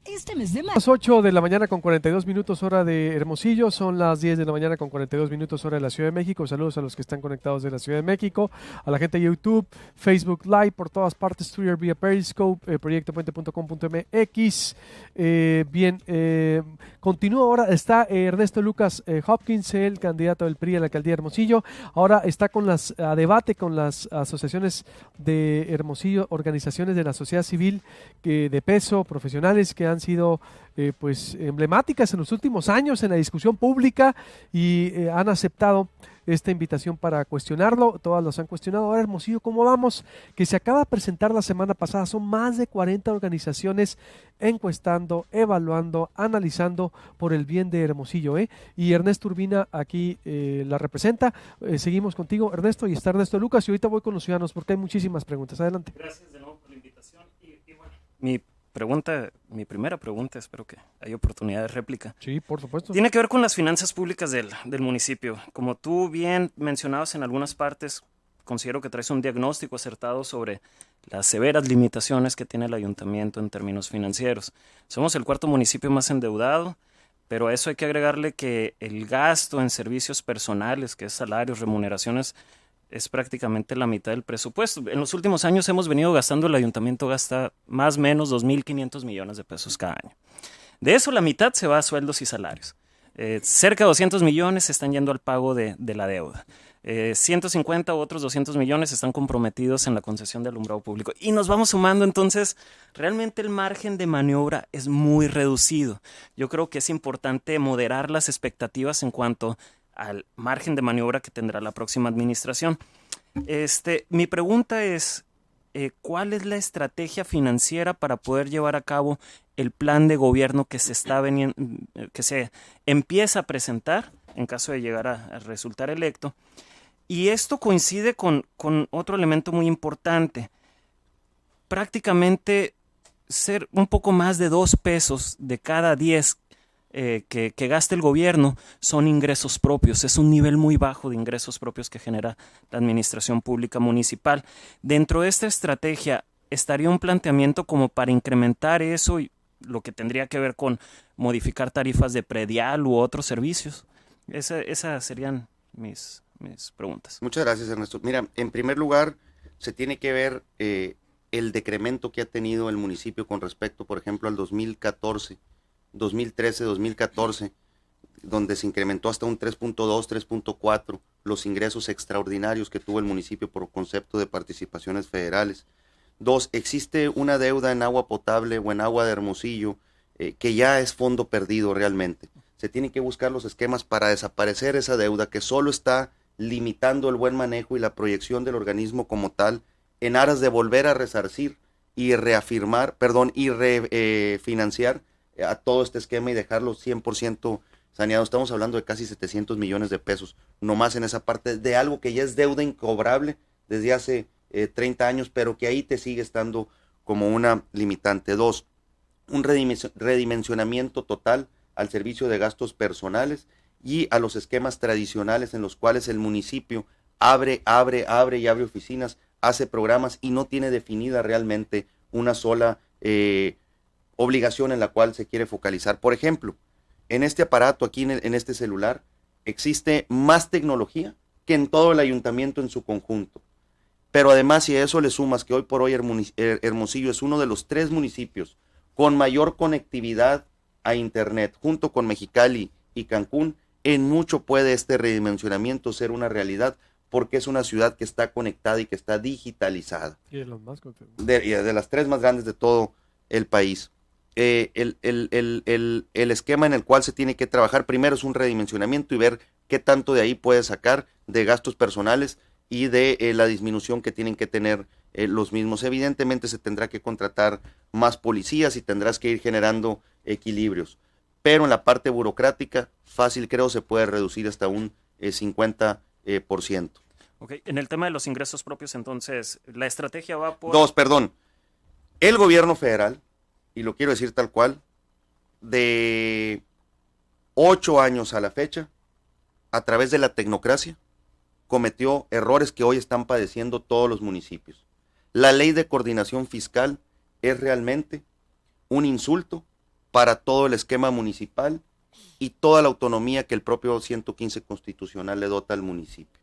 Este mes de Las 8 de la mañana con 42 minutos hora de Hermosillo, son las 10 de la mañana con 42 minutos hora de la Ciudad de México. Saludos a los que están conectados de la Ciudad de México, a la gente de YouTube, Facebook Live, por todas partes, Twitter vía Periscope, proyectopuente.com.mx. Continúa ahora, está Ernesto Lucas Hopkins, el candidato del PRI a la alcaldía de Hermosillo. Ahora está a debate con las asociaciones de Hermosillo, organizaciones de la sociedad civil de peso, profesionales que han sido pues emblemáticas en los últimos años en la discusión pública y han aceptado esta invitación para cuestionarlo. Todas los han cuestionado. Ahora Hermosillo, ¿cómo vamos? Que se acaba de presentar la semana pasada. Son más de 40 organizaciones encuestando, evaluando, analizando por el bien de Hermosillo. Y Ernesto Urbina aquí la representa. Seguimos contigo, Ernesto, y está Ernesto Lucas. Y ahorita voy con los ciudadanos porque hay muchísimas preguntas. Adelante. Gracias de nuevo por la invitación. Y bueno, mi primera pregunta, espero que haya oportunidad de réplica. Sí, por supuesto. Tiene que ver con las finanzas públicas del municipio. Como tú bien mencionabas en algunas partes, considero que traes un diagnóstico acertado sobre las severas limitaciones que tiene el ayuntamiento en términos financieros. Somos el 4º municipio más endeudado, pero a eso hay que agregarle que el gasto en servicios personales, que es salarios, remuneraciones, es prácticamente la mitad del presupuesto. En los últimos años el ayuntamiento gasta más o menos 2.500 millones de pesos cada año. De eso la mitad se va a sueldos y salarios. Cerca de 200 millones están yendo al pago de la deuda. 150 u otros 200 millones están comprometidos en la concesión de alumbrado público. Y nos vamos sumando, entonces, realmente el margen de maniobra es muy reducido. Yo creo que es importante moderar las expectativas en cuanto al margen de maniobra que tendrá la próxima administración. Mi pregunta es, ¿cuál es la estrategia financiera para poder llevar a cabo el plan de gobierno que se empieza a presentar en caso de llegar a resultar electo? Y esto coincide con otro elemento muy importante. Prácticamente ser un poco más de 2 pesos de cada 10 que gaste el gobierno son ingresos propios. Es un nivel muy bajo de ingresos propios que genera la administración pública municipal. Dentro de esta estrategia, ¿estaría un planteamiento como para incrementar eso y lo que tendría que ver con modificar tarifas de predial u otros servicios? Esas serían mis preguntas. Muchas gracias, Ernesto. Mira, en primer lugar, se tiene que ver el decremento que ha tenido el municipio con respecto, por ejemplo, al 2013, 2014, donde se incrementó hasta un 3.2, 3.4 los ingresos extraordinarios que tuvo el municipio por concepto de participaciones federales. 2, existe una deuda en agua potable o en agua de Hermosillo que ya es fondo perdido realmente. Se tienen que buscar los esquemas para desaparecer esa deuda que solo está limitando el buen manejo y la proyección del organismo como tal en aras de volver a resarcir y refinanciar a todo este esquema y dejarlo 100% saneado. Estamos hablando de casi 700 millones de pesos, nomás en esa parte de algo que ya es deuda incobrable desde hace 30 años, pero que ahí te sigue estando como una limitante. 2, un redimensionamiento total al servicio de gastos personales y a los esquemas tradicionales en los cuales el municipio abre y abre oficinas, hace programas y no tiene definida realmente una sola obligación en la cual se quiere focalizar. Por ejemplo, en este aparato aquí en este celular existe más tecnología que en todo el ayuntamiento en su conjunto. Pero además, si a eso le sumas que hoy por hoy Hermosillo es uno de los 3 municipios con mayor conectividad a internet, junto con Mexicali y Cancún, en mucho puede este redimensionamiento ser una realidad, porque es una ciudad que está conectada y que está digitalizada. Y de las más de las 3 más grandes de todo el país. El esquema en el cual se tiene que trabajar primero es un redimensionamiento y ver qué tanto de ahí puede sacar de gastos personales y de la disminución que tienen que tener los mismos. Evidentemente se tendrá que contratar más policías y tendrás que ir generando equilibrios, pero en la parte burocrática fácil creo se puede reducir hasta un 50%. Ok, en el tema de los ingresos propios, entonces, la estrategia va por... 2, perdón, el gobierno federal, y lo quiero decir tal cual, de 8 años a la fecha, a través de la tecnocracia, cometió errores que hoy están padeciendo todos los municipios. La ley de coordinación fiscal es realmente un insulto para todo el esquema municipal y toda la autonomía que el propio 115 constitucional le dota al municipio.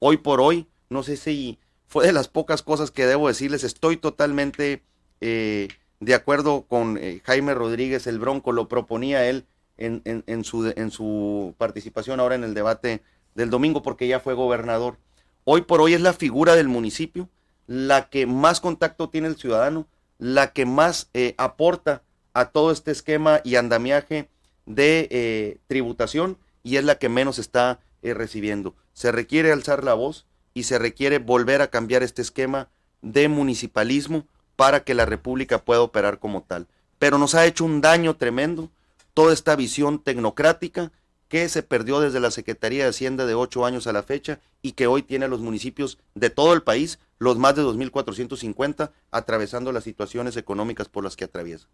Hoy por hoy, no sé si fue de las pocas cosas que debo decirles, estoy totalmente de acuerdo con Jaime Rodríguez, el Bronco, lo proponía él en su participación ahora en el debate del domingo, porque ya fue gobernador. Hoy por hoy es la figura del municipio, la que más contacto tiene el ciudadano, la que más aporta a todo este esquema y andamiaje de tributación, y es la que menos está recibiendo. Se requiere alzar la voz y se requiere volver a cambiar este esquema de municipalismo para que la República pueda operar como tal. Pero nos ha hecho un daño tremendo toda esta visión tecnocrática que se perdió desde la Secretaría de Hacienda de 8 años a la fecha y que hoy tiene a los municipios de todo el país, los más de 2.450, atravesando las situaciones económicas por las que atraviesa.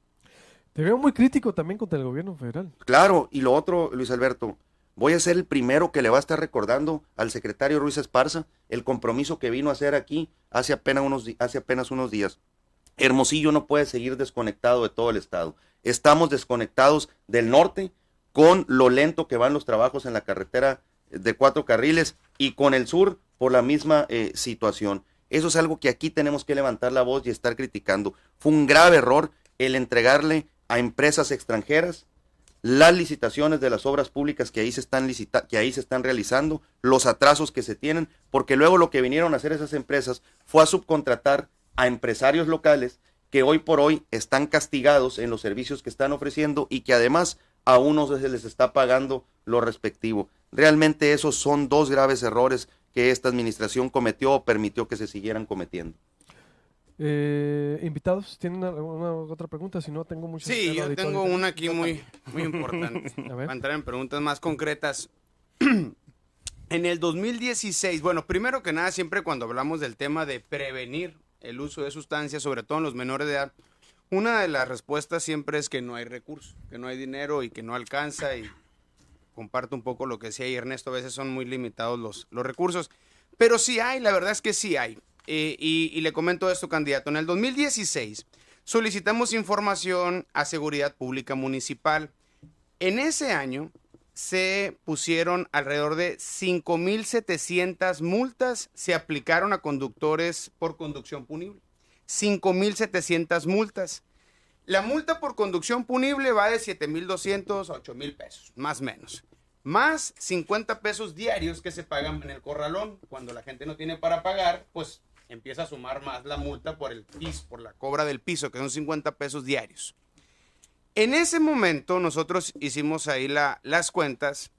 Te veo muy crítico también contra el gobierno federal. Claro, y lo otro, Luis Alberto, voy a ser el primero que le va a estar recordando al secretario Ruiz Esparza el compromiso que vino a hacer aquí hace apenas unos días. Hermosillo no puede seguir desconectado de todo el estado. Estamos desconectados del norte con lo lento que van los trabajos en la carretera de 4 carriles y con el sur por la misma situación. Eso es algo que aquí tenemos que levantar la voz y estar criticando. Fue un grave error el entregarle a empresas extranjeras las licitaciones de las obras públicas que ahí se están realizando, los atrasos que se tienen, porque luego lo que vinieron a hacer esas empresas fue a subcontratar a empresarios locales que hoy por hoy están castigados en los servicios que están ofreciendo y que además a unos se les está pagando lo respectivo. Realmente esos son dos graves errores que esta administración cometió o permitió que se siguieran cometiendo. Invitados, ¿tienen alguna otra pregunta? Si no, tengo muchas. Sí, yo tengo una aquí muy importante. Para entrar en preguntas más concretas. En el 2016, bueno, primero que nada, siempre cuando hablamos del tema de prevenir el uso de sustancias, sobre todo en los menores de edad, una de las respuestas siempre es que no hay recursos, que no hay dinero y que no alcanza, y comparto un poco lo que decía ahí Ernesto, a veces son muy limitados los recursos, pero sí hay, la verdad es que sí hay. Y le comento esto, candidato. En el 2016 solicitamos información a Seguridad Pública Municipal. En ese año se pusieron alrededor de 5,700 multas, se aplicaron a conductores por conducción punible. 5,700 multas. La multa por conducción punible va de 7,200 a 8,000 pesos, más o menos. Más 50 pesos diarios que se pagan en el corralón. Cuando la gente no tiene para pagar, pues empieza a sumar más la multa por el piso, por la cobra del piso, que son 50 pesos diarios. En ese momento nosotros hicimos ahí las cuentas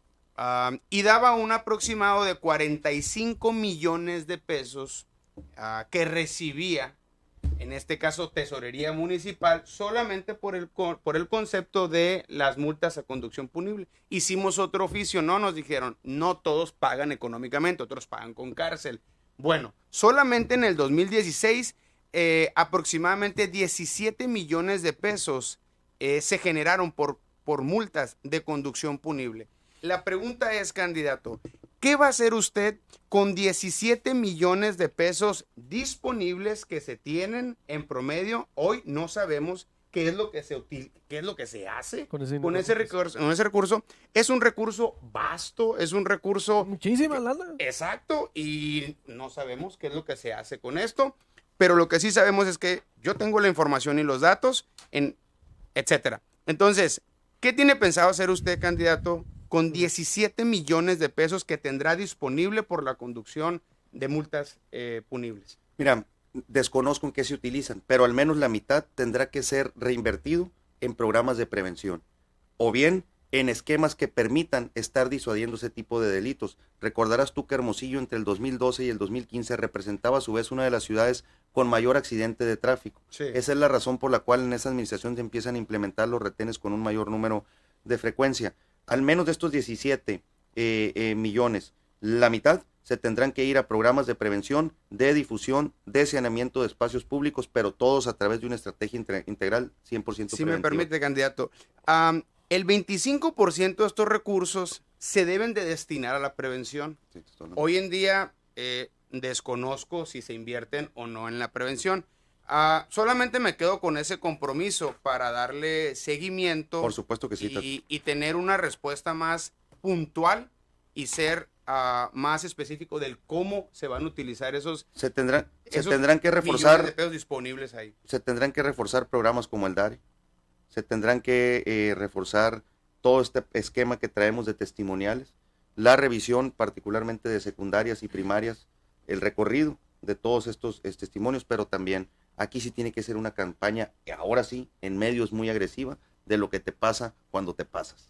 y daba un aproximado de 45 millones de pesos que recibía, en este caso Tesorería Municipal, solamente por el concepto de las multas a conducción punible. Hicimos otro oficio, nos dijeron, no todos pagan económicamente, otros pagan con cárcel. Bueno, solamente en el 2016 aproximadamente 17 millones de pesos se generaron por multas de conducción punible. La pregunta es, candidato, ¿qué va a hacer usted con 17 millones de pesos disponibles que se tienen en promedio? Hoy no sabemos qué es lo que se hace con ese recurso. Es un recurso vasto, es un recurso... Muchísima lana. Exacto, y no sabemos qué es lo que se hace con esto, pero lo que sí sabemos es que yo tengo la información y los datos, etcétera. Entonces, ¿qué tiene pensado hacer usted, candidato, con 17 millones de pesos que tendrá disponible por la conducción de multas punibles? Mira, desconozco en qué se utilizan, pero al menos la mitad tendrá que ser reinvertido en programas de prevención o bien en esquemas que permitan estar disuadiendo ese tipo de delitos. Recordarás tú que Hermosillo entre el 2012 y el 2015 representaba a su vez una de las ciudades con mayor accidente de tráfico. Sí. Esa es la razón por la cual en esa administración se empiezan a implementar los retenes con un mayor número de frecuencia. Al menos de estos 17 millones, la mitad se tendrán que ir a programas de prevención, de difusión, de saneamiento de espacios públicos, pero todos a través de una estrategia integral 100% preventiva. Si me permite, candidato, el 25% de estos recursos se deben de destinar a la prevención. Sí, hoy en día desconozco si se invierten o no en la prevención. Solamente me quedo con ese compromiso para darle seguimiento. Por supuesto que sí. Y tener una respuesta más puntual y ser más específico del cómo se van a utilizar esos tendrán que reforzar millones de pesos disponibles ahí. Se tendrán que reforzar programas como el DARE, se tendrán que reforzar todo este esquema que traemos de testimoniales, la revisión particularmente de secundarias y primarias, el recorrido de todos estos testimonios, pero también aquí sí tiene que ser una campaña, ahora sí, en medios muy agresiva, de lo que te pasa cuando te pasas.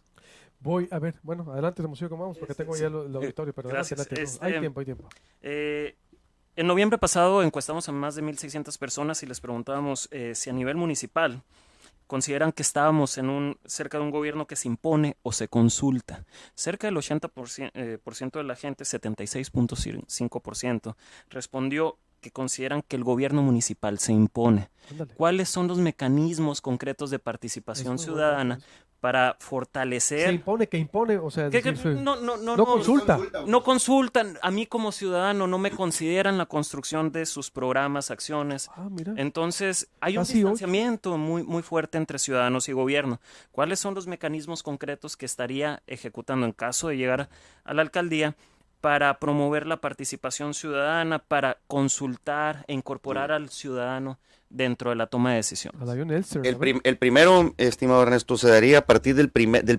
Voy a ver, bueno, adelante, Hermosillo, ¿cómo vamos? Porque tengo ya el auditorio, pero gracias. Adelante. Hay tiempo. En noviembre pasado encuestamos a más de 1,600 personas y les preguntábamos si a nivel municipal consideran que estábamos cerca de un gobierno que se impone o se consulta. Cerca del 80% de la gente, 76.5%, respondió que consideran que el gobierno municipal se impone. Ándale. ¿Cuáles son los mecanismos concretos de participación ciudadana para fortalecer? Se impone, que impone, o sea, no consulta. No consultan. A mí como ciudadano no me consideran la construcción de sus programas, acciones. Mira. Entonces hay un distanciamiento muy, muy fuerte entre ciudadanos y gobierno. ¿Cuáles son los mecanismos concretos que estaría ejecutando en caso de llegar a la alcaldía para promover la participación ciudadana, para consultar e incorporar al ciudadano dentro de la toma de decisiones? El primero, estimado Ernesto, se daría a partir del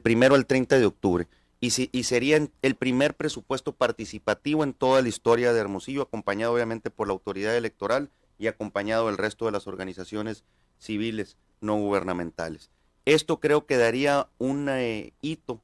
primero al 30 de octubre. Y sería el primer presupuesto participativo en toda la historia de Hermosillo, acompañado obviamente por la autoridad electoral y acompañado del resto de las organizaciones civiles no gubernamentales. Esto creo que daría un hito,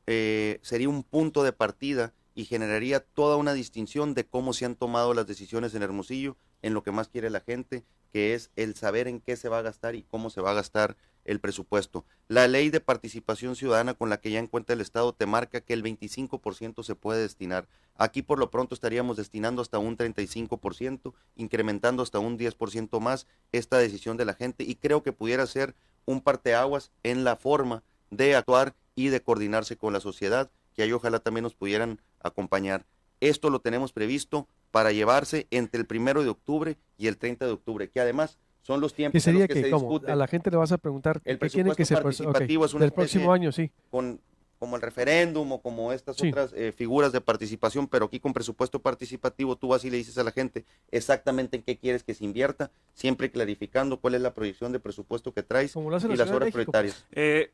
sería un punto de partida y generaría toda una distinción de cómo se han tomado las decisiones en Hermosillo, en lo que más quiere la gente, que es el saber en qué se va a gastar y cómo se va a gastar el presupuesto. La ley de participación ciudadana con la que ya cuenta el Estado te marca que el 25% se puede destinar. Aquí por lo pronto estaríamos destinando hasta un 35%, incrementando hasta un 10% más esta decisión de la gente, y creo que pudiera ser un parteaguas en la forma de actuar y de coordinarse con la sociedad, que ahí ojalá también nos pudieran acompañar. Esto lo tenemos previsto para llevarse entre el 1 de octubre y el 30 de octubre, que además son los tiempos ¿Qué sería en los que se discute. A la gente le vas a preguntar El qué tiene que ser participativo es una del próximo año, sí. Como el referéndum o como estas otras figuras de participación, pero aquí con presupuesto participativo tú vas y le dices a la gente exactamente en qué quieres que se invierta, siempre clarificando cuál es la proyección de presupuesto que traes y las horas prioritarias.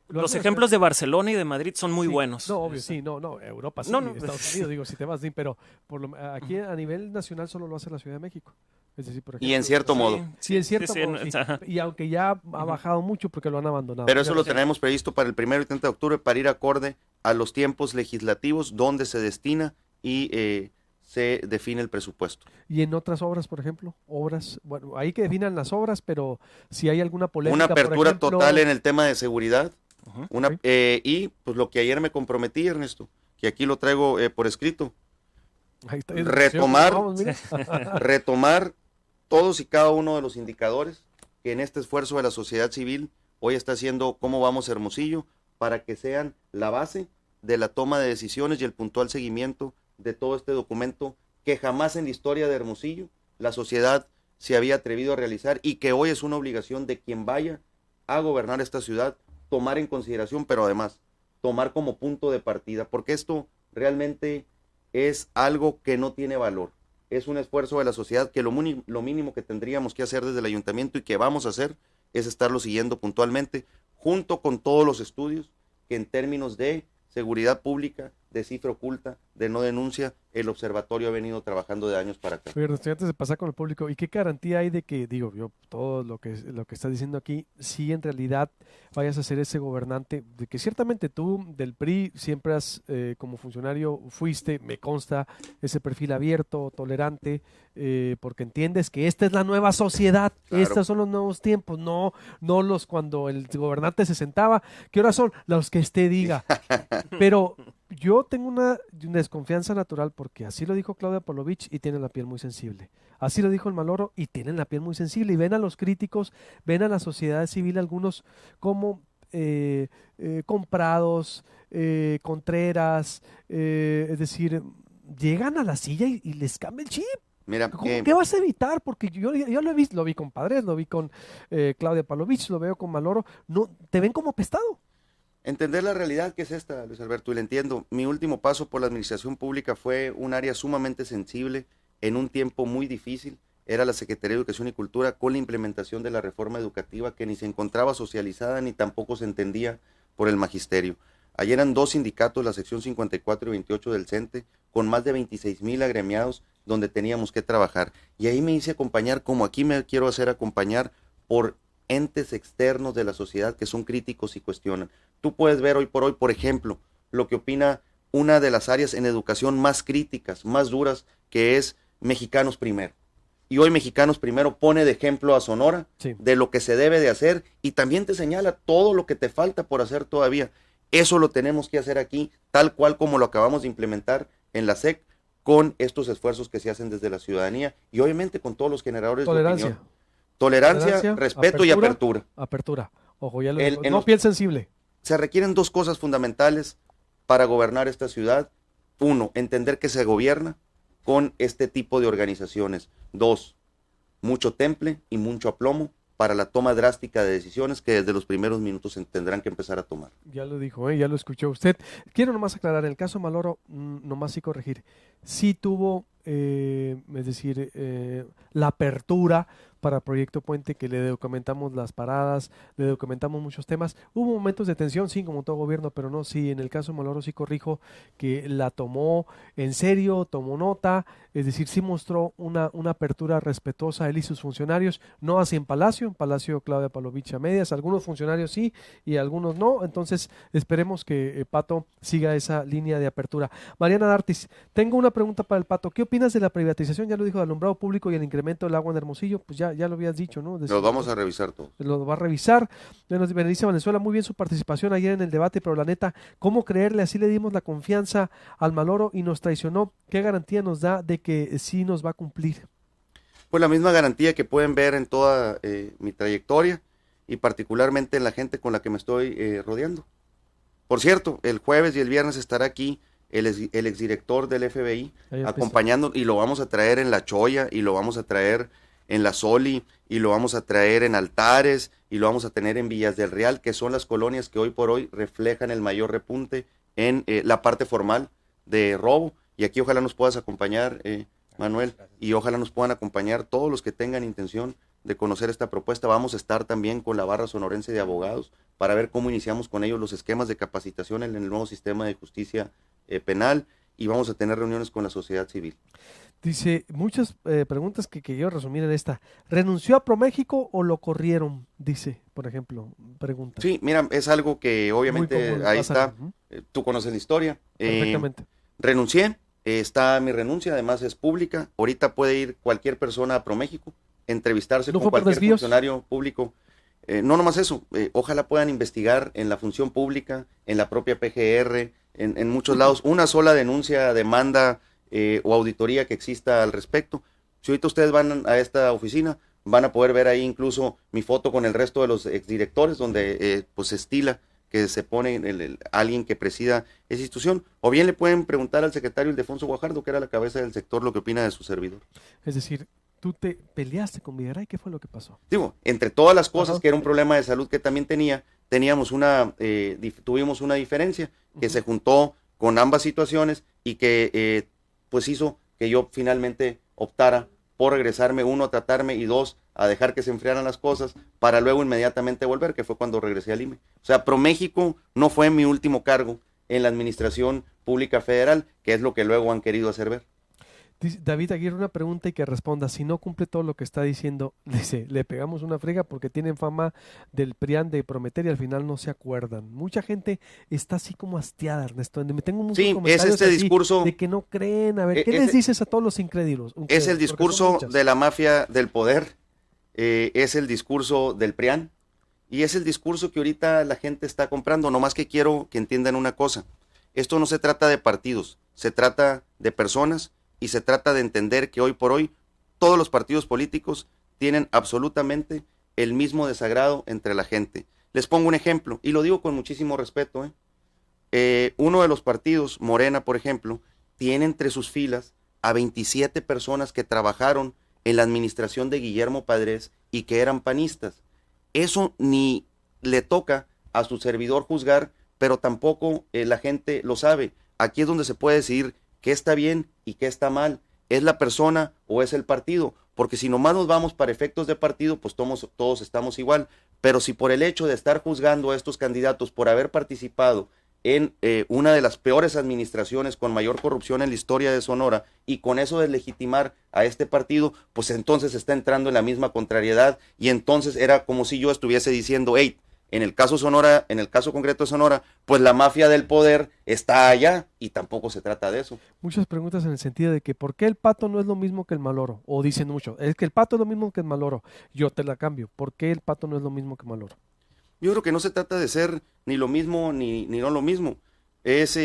Los ejemplos de Barcelona y de Madrid son muy buenos. No, obvio, sí, Europa sí, Estados Unidos, digo, si te vas, pero aquí a nivel nacional solo lo hace la Ciudad de México. Es decir, por ejemplo, y en cierto modo. Sí, en cierto modo, sí. Y aunque ya ha bajado mucho porque lo han abandonado. Pero eso lo tenemos previsto para el 1 y 30 de octubre para ir acorde a los tiempos legislativos donde se destina y se define el presupuesto. Y en otras obras, por ejemplo, bueno, ahí que definan las obras, pero si hay alguna polémica, una apertura por ejemplo, total en el tema de seguridad, y pues lo que ayer me comprometí, Ernesto, que aquí lo traigo por escrito, retomar todos y cada uno de los indicadores que en este esfuerzo de la sociedad civil hoy está haciendo Cómo Vamos Hermosillo, para que sean la base de la toma de decisiones y el puntual seguimiento de todo este documento que jamás en la historia de Hermosillo la sociedad se había atrevido a realizar, y que hoy es una obligación de quien vaya a gobernar esta ciudad tomar en consideración, pero además tomar como punto de partida, porque esto realmente es algo que no tiene valor. Es un esfuerzo de la sociedad que lo mínimo que tendríamos que hacer desde el ayuntamiento y que vamos a hacer es estarlo siguiendo puntualmente, junto con todos los estudios que en términos de seguridad pública, de cifra oculta, de no denuncia, el observatorio ha venido trabajando de años para acá. Pero antes de pasar con el público, ¿y qué garantía hay de que, digo, yo todo lo que estás diciendo aquí, si en realidad vayas a ser ese gobernante, de que ciertamente tú del PRI siempre has, como funcionario, fuiste, me consta, ese perfil abierto, tolerante, porque entiendes que esta es la nueva sociedad, claro. Estos son los nuevos tiempos, no los cuando el gobernante se sentaba, ¿qué horas son? Los que usted diga. Pero yo tengo una desconfianza natural, porque así lo dijo Claudia Pavlovich y tiene la piel muy sensible. Así lo dijo el Maloro y tienen la piel muy sensible. Y ven a los críticos, ven a la sociedad civil, algunos como comprados, contreras, es decir, llegan a la silla y les cambia el chip. Mira, ¿Qué vas a evitar? Porque yo lo vi con Padres, lo vi con Claudia Pavlovich, lo veo con Maloro. No, te ven como pestado. Entender la realidad que es esta, Luis Alberto, y la entiendo. Mi último paso por la administración pública fue un área sumamente sensible en un tiempo muy difícil. Era la Secretaría de Educación y Cultura, con la implementación de la reforma educativa que ni se encontraba socializada ni tampoco se entendía por el magisterio. Ayer eran 2 sindicatos, la sección 54 y 28 del CENTE, con más de 26,000 agremiados, donde teníamos que trabajar. Y ahí me hice acompañar, como aquí me quiero hacer acompañar, por entes externos de la sociedad que son críticos y cuestionan. Tú puedes ver hoy por hoy, por ejemplo, lo que opina una de las áreas en educación más críticas, más duras, que es Mexicanos Primero. Y hoy Mexicanos Primero pone de ejemplo a Sonora, sí, de lo que se debe de hacer, y también te señala todo lo que te falta por hacer todavía. Eso lo tenemos que hacer aquí, tal cual como lo acabamos de implementar en la SEC, con estos esfuerzos que se hacen desde la ciudadanía y obviamente con todos los generadores de opinión. Tolerancia, respeto y apertura. Apertura. Ojo, ya lo digo. No piel sensible. Se requieren 2 cosas fundamentales para gobernar esta ciudad. 1, entender que se gobierna con este tipo de organizaciones. 2, mucho temple y mucho aplomo para la toma drástica de decisiones que desde los primeros minutos se tendrán que empezar a tomar. Ya lo dijo, ya lo escuchó usted. Quiero nomás aclarar, en el caso Maloro, nomás sí corregir, sí tuvo, es decir, la apertura para Proyecto Puente, que le documentamos las paradas, le documentamos muchos temas. Hubo momentos de tensión, sí, como todo gobierno, pero no, sí, en el caso Maloro sí corrijo que la tomó en serio, tomó nota, es decir, sí mostró una apertura respetuosa él y sus funcionarios, no así en Palacio Claudia Palovich a medias, algunos funcionarios sí y algunos no, entonces esperemos que Pato siga esa línea de apertura. Mariana Dartis, tengo una pregunta para el Pato, ¿qué opinas de la privatización? Ya lo dijo, de alumbrado público y el incremento del agua en Hermosillo, pues ya lo habías dicho, ¿no? Lo vamos a revisar todo. Lo va a revisar. Benedice Valenzuela, muy bien su participación ayer en el debate, pero la neta, ¿cómo creerle? Así le dimos la confianza al Maloro y nos traicionó. ¿Qué garantía nos da de que sí nos va a cumplir? Pues la misma garantía que pueden ver en toda mi trayectoria y particularmente en la gente con la que me estoy rodeando. Por cierto, el jueves y el viernes estará aquí el exdirector del FBI acompañando, y lo vamos a traer en La Choya, y lo vamos a traer en La Soli, y lo vamos a traer en Altares, y lo vamos a tener en Villas del Real, que son las colonias que hoy por hoy reflejan el mayor repunte en la parte formal de robo. Y aquí ojalá nos puedas acompañar, Manuel, y ojalá nos puedan acompañar todos los que tengan intención de conocer esta propuesta. Vamos a estar también con la barra sonorense de abogados para ver cómo iniciamos con ellos los esquemas de capacitación en el nuevo sistema de justicia penal, y vamos a tener reuniones con la sociedad civil. Dice, muchas preguntas que quiero resumir en esta. ¿Renunció a ProMéxico o lo corrieron? Dice, por ejemplo, pregunta. Sí, mira, es algo que obviamente ahí está, tú conoces la historia. Perfectamente. Renuncié, está mi renuncia, además es pública. Ahorita puede ir cualquier persona a ProMéxico, entrevistarse con cualquier funcionario público. No nomás eso, ojalá puedan investigar en la función pública, en la propia PGR, en muchos lados, una sola denuncia, demanda o auditoría que exista al respecto. Si ahorita ustedes van a esta oficina, van a poder ver ahí incluso mi foto con el resto de los exdirectores, donde pues se estila que se pone alguien que presida esa institución, o bien le pueden preguntar al secretario Ildefonso Guajardo, que era la cabeza del sector, lo que opina de su servidor. Es decir, tú te peleaste con Videgaray, ¿qué fue lo que pasó? Digo, entre todas las cosas, que era un problema de salud que también tuvimos una diferencia que se juntó con ambas situaciones y que pues hizo que yo finalmente optara por regresarme, uno, a tratarme, y dos, a dejar que se enfriaran las cosas para luego inmediatamente volver, que fue cuando regresé al IME. O sea, ProMéxico no fue mi último cargo en la Administración Pública Federal, que es lo que luego han querido hacer ver. Dice David Aguirre, una pregunta y que responda. Si no cumple todo lo que está diciendo, dice, le pegamos una frega porque tienen fama del PRIAN de prometer y al final no se acuerdan. Mucha gente está así como hastiada, Ernesto. Me tengo muchos comentarios es este discurso de que no creen. A ver, ¿qué les dices a todos los incrédulos? Es el discurso de la mafia del poder, es el discurso del PRIAN, y es el discurso que ahorita la gente está comprando. Nomás que quiero que entiendan una cosa. Esto no se trata de partidos, se trata de personas, y se trata de entender que hoy por hoy todos los partidos políticos tienen absolutamente el mismo desagrado entre la gente. Les pongo un ejemplo, y lo digo con muchísimo respeto. Uno de los partidos, Morena, por ejemplo, tiene entre sus filas a 27 personas que trabajaron en la administración de Guillermo Padres y que eran panistas. Eso ni le toca a su servidor juzgar, pero tampoco la gente lo sabe. Aquí es donde se puede decidir qué está bien y qué está mal. ¿Es la persona o es el partido? Porque si nomás nos vamos para efectos de partido, pues todos estamos igual. Pero si por el hecho de estar juzgando a estos candidatos por haber participado en una de las peores administraciones con mayor corrupción en la historia de Sonora, y con eso deslegitimar a este partido, pues entonces está entrando en la misma contrariedad, y entonces era como si yo estuviese diciendo, hey, en el caso Sonora, en el caso concreto de Sonora, pues la mafia del poder está allá, y tampoco se trata de eso. Muchas preguntas en el sentido de que ¿por qué el Pato no es lo mismo que el Maloro? O dicen mucho, es que el Pato es lo mismo que el Maloro. Yo te la cambio. ¿Por qué el Pato no es lo mismo que Maloro? Yo creo que no se trata de ser ni lo mismo ni no lo mismo. Es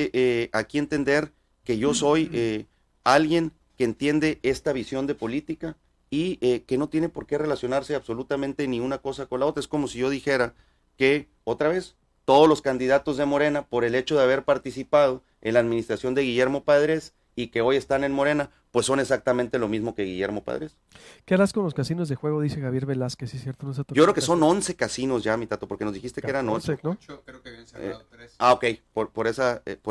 aquí entender que yo soy alguien que entiende esta visión de política y que no tiene por qué relacionarse absolutamente ni una cosa con la otra. Es como si yo dijera que, otra vez, todos los candidatos de Morena, por el hecho de haber participado en la administración de Guillermo Padres y que hoy están en Morena, pues son exactamente lo mismo que Guillermo Padres. ¿Qué harás con los casinos de juego? Dice Javier Velázquez, ¿sí es cierto? No se Yo creo que son 11 casinos ya, mi Tato, porque nos dijiste que eran 8. ¿no? Creo que habían cerrado 3. Ok, por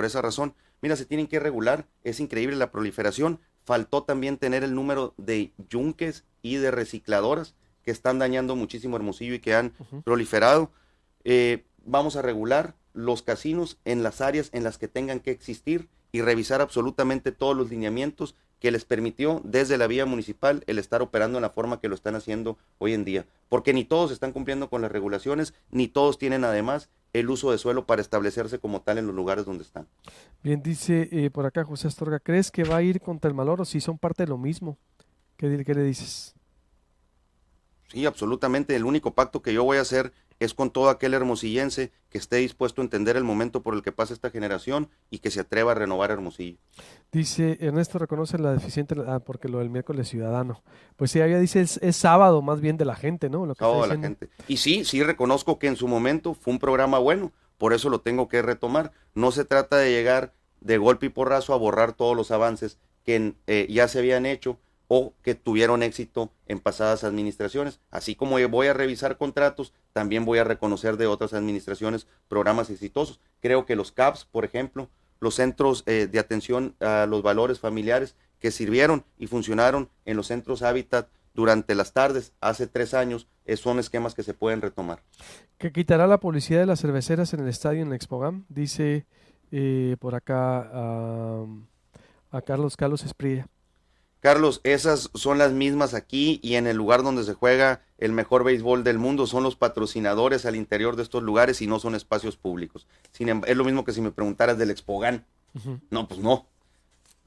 esa razón. Mira, se tienen que regular, es increíble la proliferación. Faltó también tener el número de yunques y de recicladoras que están dañando muchísimo Hermosillo y que han proliferado. Vamos a regular los casinos en las áreas en las que tengan que existir y revisar absolutamente todos los lineamientos que les permitió desde la vía municipal el estar operando en la forma que lo están haciendo hoy en día. Porque ni todos están cumpliendo con las regulaciones, ni todos tienen además el uso de suelo para establecerse como tal en los lugares donde están. Bien, dice por acá José Astorga, ¿crees que va a ir contra el Maloro si son parte de lo mismo? ¿Qué le dices? Sí, absolutamente. El único pacto que yo voy a hacer es con todo aquel hermosillense que esté dispuesto a entender el momento por el que pasa esta generación y que se atreva a renovar Hermosillo. Dice, Ernesto reconoce la deficiente, porque lo del miércoles ciudadano. Pues sí, había dice, es sábado más bien de la gente, ¿no? Lo que sábado de la gente. Y sí reconozco que en su momento fue un programa bueno, por eso lo tengo que retomar. No se trata de llegar de golpe y porrazo a borrar todos los avances que ya se habían hecho o que tuvieron éxito en pasadas administraciones. Así como voy a revisar contratos, también voy a reconocer de otras administraciones programas exitosos. Creo que los CAPS, por ejemplo, los centros de atención a los valores familiares que sirvieron y funcionaron en los centros Hábitat durante las tardes, hace 3 años, son esquemas que se pueden retomar. ¿Que quitará la publicidad de las cerveceras en el estadio en Expogam? Dice por acá a Carlos Esprilla. Carlos, esas son las mismas aquí y en el lugar donde se juega el mejor béisbol del mundo. Son los patrocinadores al interior de estos lugares y no son espacios públicos. Es lo mismo que si me preguntaras del Expogán. No, pues no.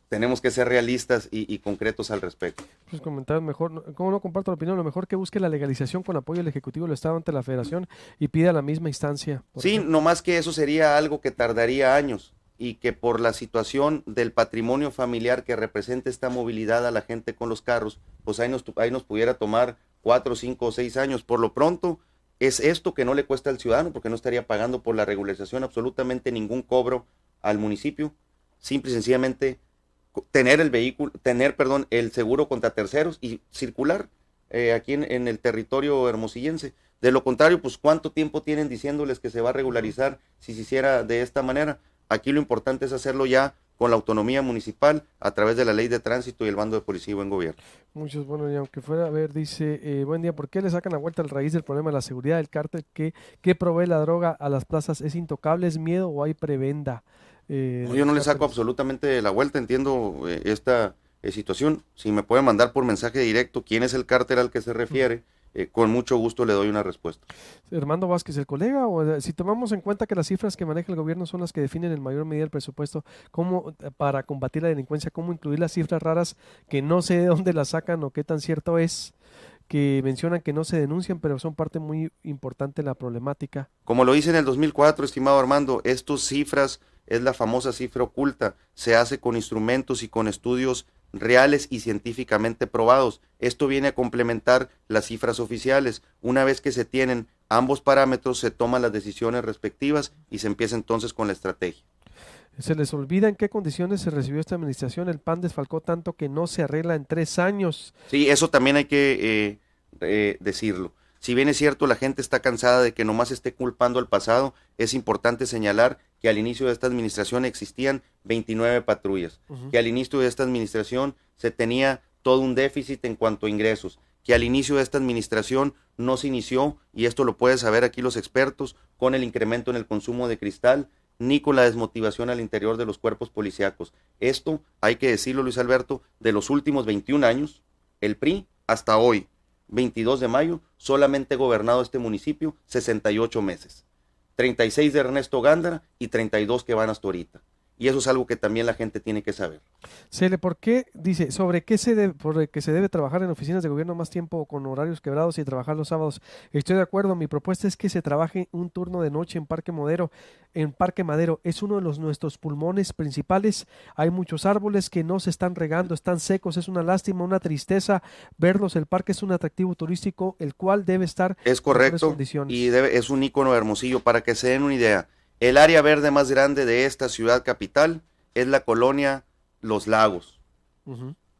Tenemos que ser realistas y concretos al respecto. Pues comentarios mejor, ¿cómo no comparto la opinión? Lo mejor que busque la legalización con apoyo del Ejecutivo del Estado ante la Federación y pida la misma instancia. Sí, no más que eso sería algo que tardaría años. Y que por la situación del patrimonio familiar que representa esta movilidad a la gente con los carros, pues ahí nos pudiera tomar 4, 5 o 6 años. Por lo pronto, es esto que no le cuesta al ciudadano, porque no estaría pagando por la regularización absolutamente ningún cobro al municipio. Simple y sencillamente tener el seguro contra terceros y circular aquí en el territorio hermosillense. De lo contrario, pues ¿cuánto tiempo tienen diciéndoles que se va a regularizar si se hiciera de esta manera? Aquí lo importante es hacerlo ya con la autonomía municipal a través de la ley de tránsito y el bando de policía y buen gobierno. Muchos, bueno, y aunque fuera, a ver, dice, buen día, ¿por qué le sacan la vuelta al raíz del problema de la seguridad del cártel que provee la droga a las plazas? ¿Es intocable, es miedo o hay prebenda? Yo no le saco absolutamente la vuelta, entiendo esta situación. Si me puede mandar por mensaje directo quién es el cártel al que se refiere, con mucho gusto le doy una respuesta. Armando Vázquez, el colega, o si tomamos en cuenta que las cifras que maneja el gobierno son las que definen en mayor medida el presupuesto, ¿cómo para combatir la delincuencia, cómo incluir las cifras raras que no sé de dónde las sacan o qué tan cierto es, que mencionan que no se denuncian, pero son parte muy importante de la problemática? Como lo hice en el 2004, estimado Armando, estas cifras es la famosa cifra oculta, se hace con instrumentos y con estudios reales y científicamente probados. Esto viene a complementar las cifras oficiales. Una vez que se tienen ambos parámetros, se toman las decisiones respectivas y se empieza entonces con la estrategia. Se les olvida en qué condiciones se recibió esta administración. El PAN desfalcó tanto que no se arregla en 3 años. Sí, eso también hay que decirlo. Si bien es cierto, la gente está cansada de que nomás esté culpando al pasado, es importante señalar que al inicio de esta administración existían 29 patrullas, que al inicio de esta administración se tenía todo un déficit en cuanto a ingresos, que al inicio de esta administración no se inició, y esto lo pueden saber aquí los expertos, con el incremento en el consumo de cristal, ni con la desmotivación al interior de los cuerpos policíacos. Esto, hay que decirlo, Luis Alberto, de los últimos 21 años, el PRI hasta hoy, 22 de mayo, solamente ha gobernado este municipio 68 meses. 36 de Ernesto Gándara y 32 que van hasta ahorita. Y eso es algo que también la gente tiene que saber. Cele, ¿por qué? Dice, sobre qué por que se debe trabajar en oficinas de gobierno más tiempo con horarios quebrados y trabajar los sábados. Estoy de acuerdo, mi propuesta es que se trabaje un turno de noche en Parque Madero. Es uno de nuestros pulmones principales. Hay muchos árboles que no se están regando, están secos, es una lástima, una tristeza verlos. El parque es un atractivo turístico, el cual debe estar es correcto y es un ícono de Hermosillo. Para que se den una idea, el área verde más grande de esta ciudad capital es la colonia los lagos.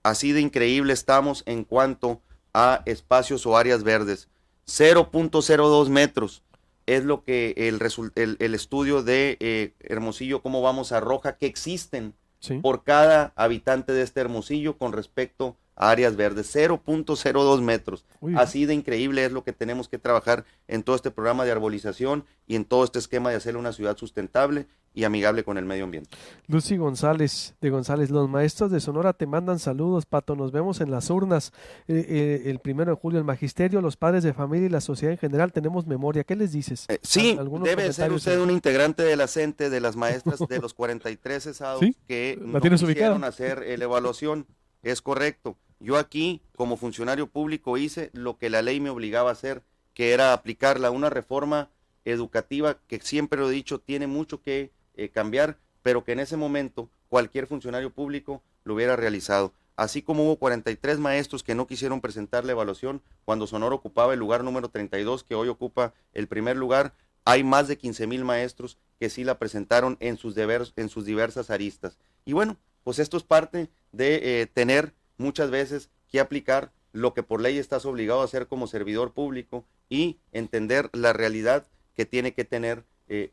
Así de increíble estamos en cuanto a espacios o áreas verdes. 0.02 metros es lo que el estudio de Hermosillo, cómo vamos, arroja que existen por cada habitante de este Hermosillo con respecto a áreas verdes. 0.02 metros. Así de increíble es lo que tenemos que trabajar en todo este programa de arbolización y en todo este esquema de hacer una ciudad sustentable y amigable con el medio ambiente. Lucy González, los maestros de Sonora te mandan saludos, Pato, nos vemos en las urnas el 1 de julio, el magisterio, los padres de familia y la sociedad en general, tenemos memoria, ¿qué les dices? Sí, debe ser usted un integrante de la CENTE, de las maestras de los 43 cesados que no quisieron hacer la evaluación, es correcto. Yo aquí, como funcionario público, hice lo que la ley me obligaba a hacer, que era aplicarla, una reforma educativa que siempre lo he dicho, tiene mucho que cambiar, pero que en ese momento cualquier funcionario público lo hubiera realizado. Así como hubo 43 maestros que no quisieron presentar la evaluación cuando Sonora ocupaba el lugar número 32, que hoy ocupa el primer lugar, hay más de 15,000 maestros que sí la presentaron en sus diversas aristas. Y bueno, pues esto es parte de tener muchas veces que aplicar lo que por ley estás obligado a hacer como servidor público y entender la realidad que tiene que tener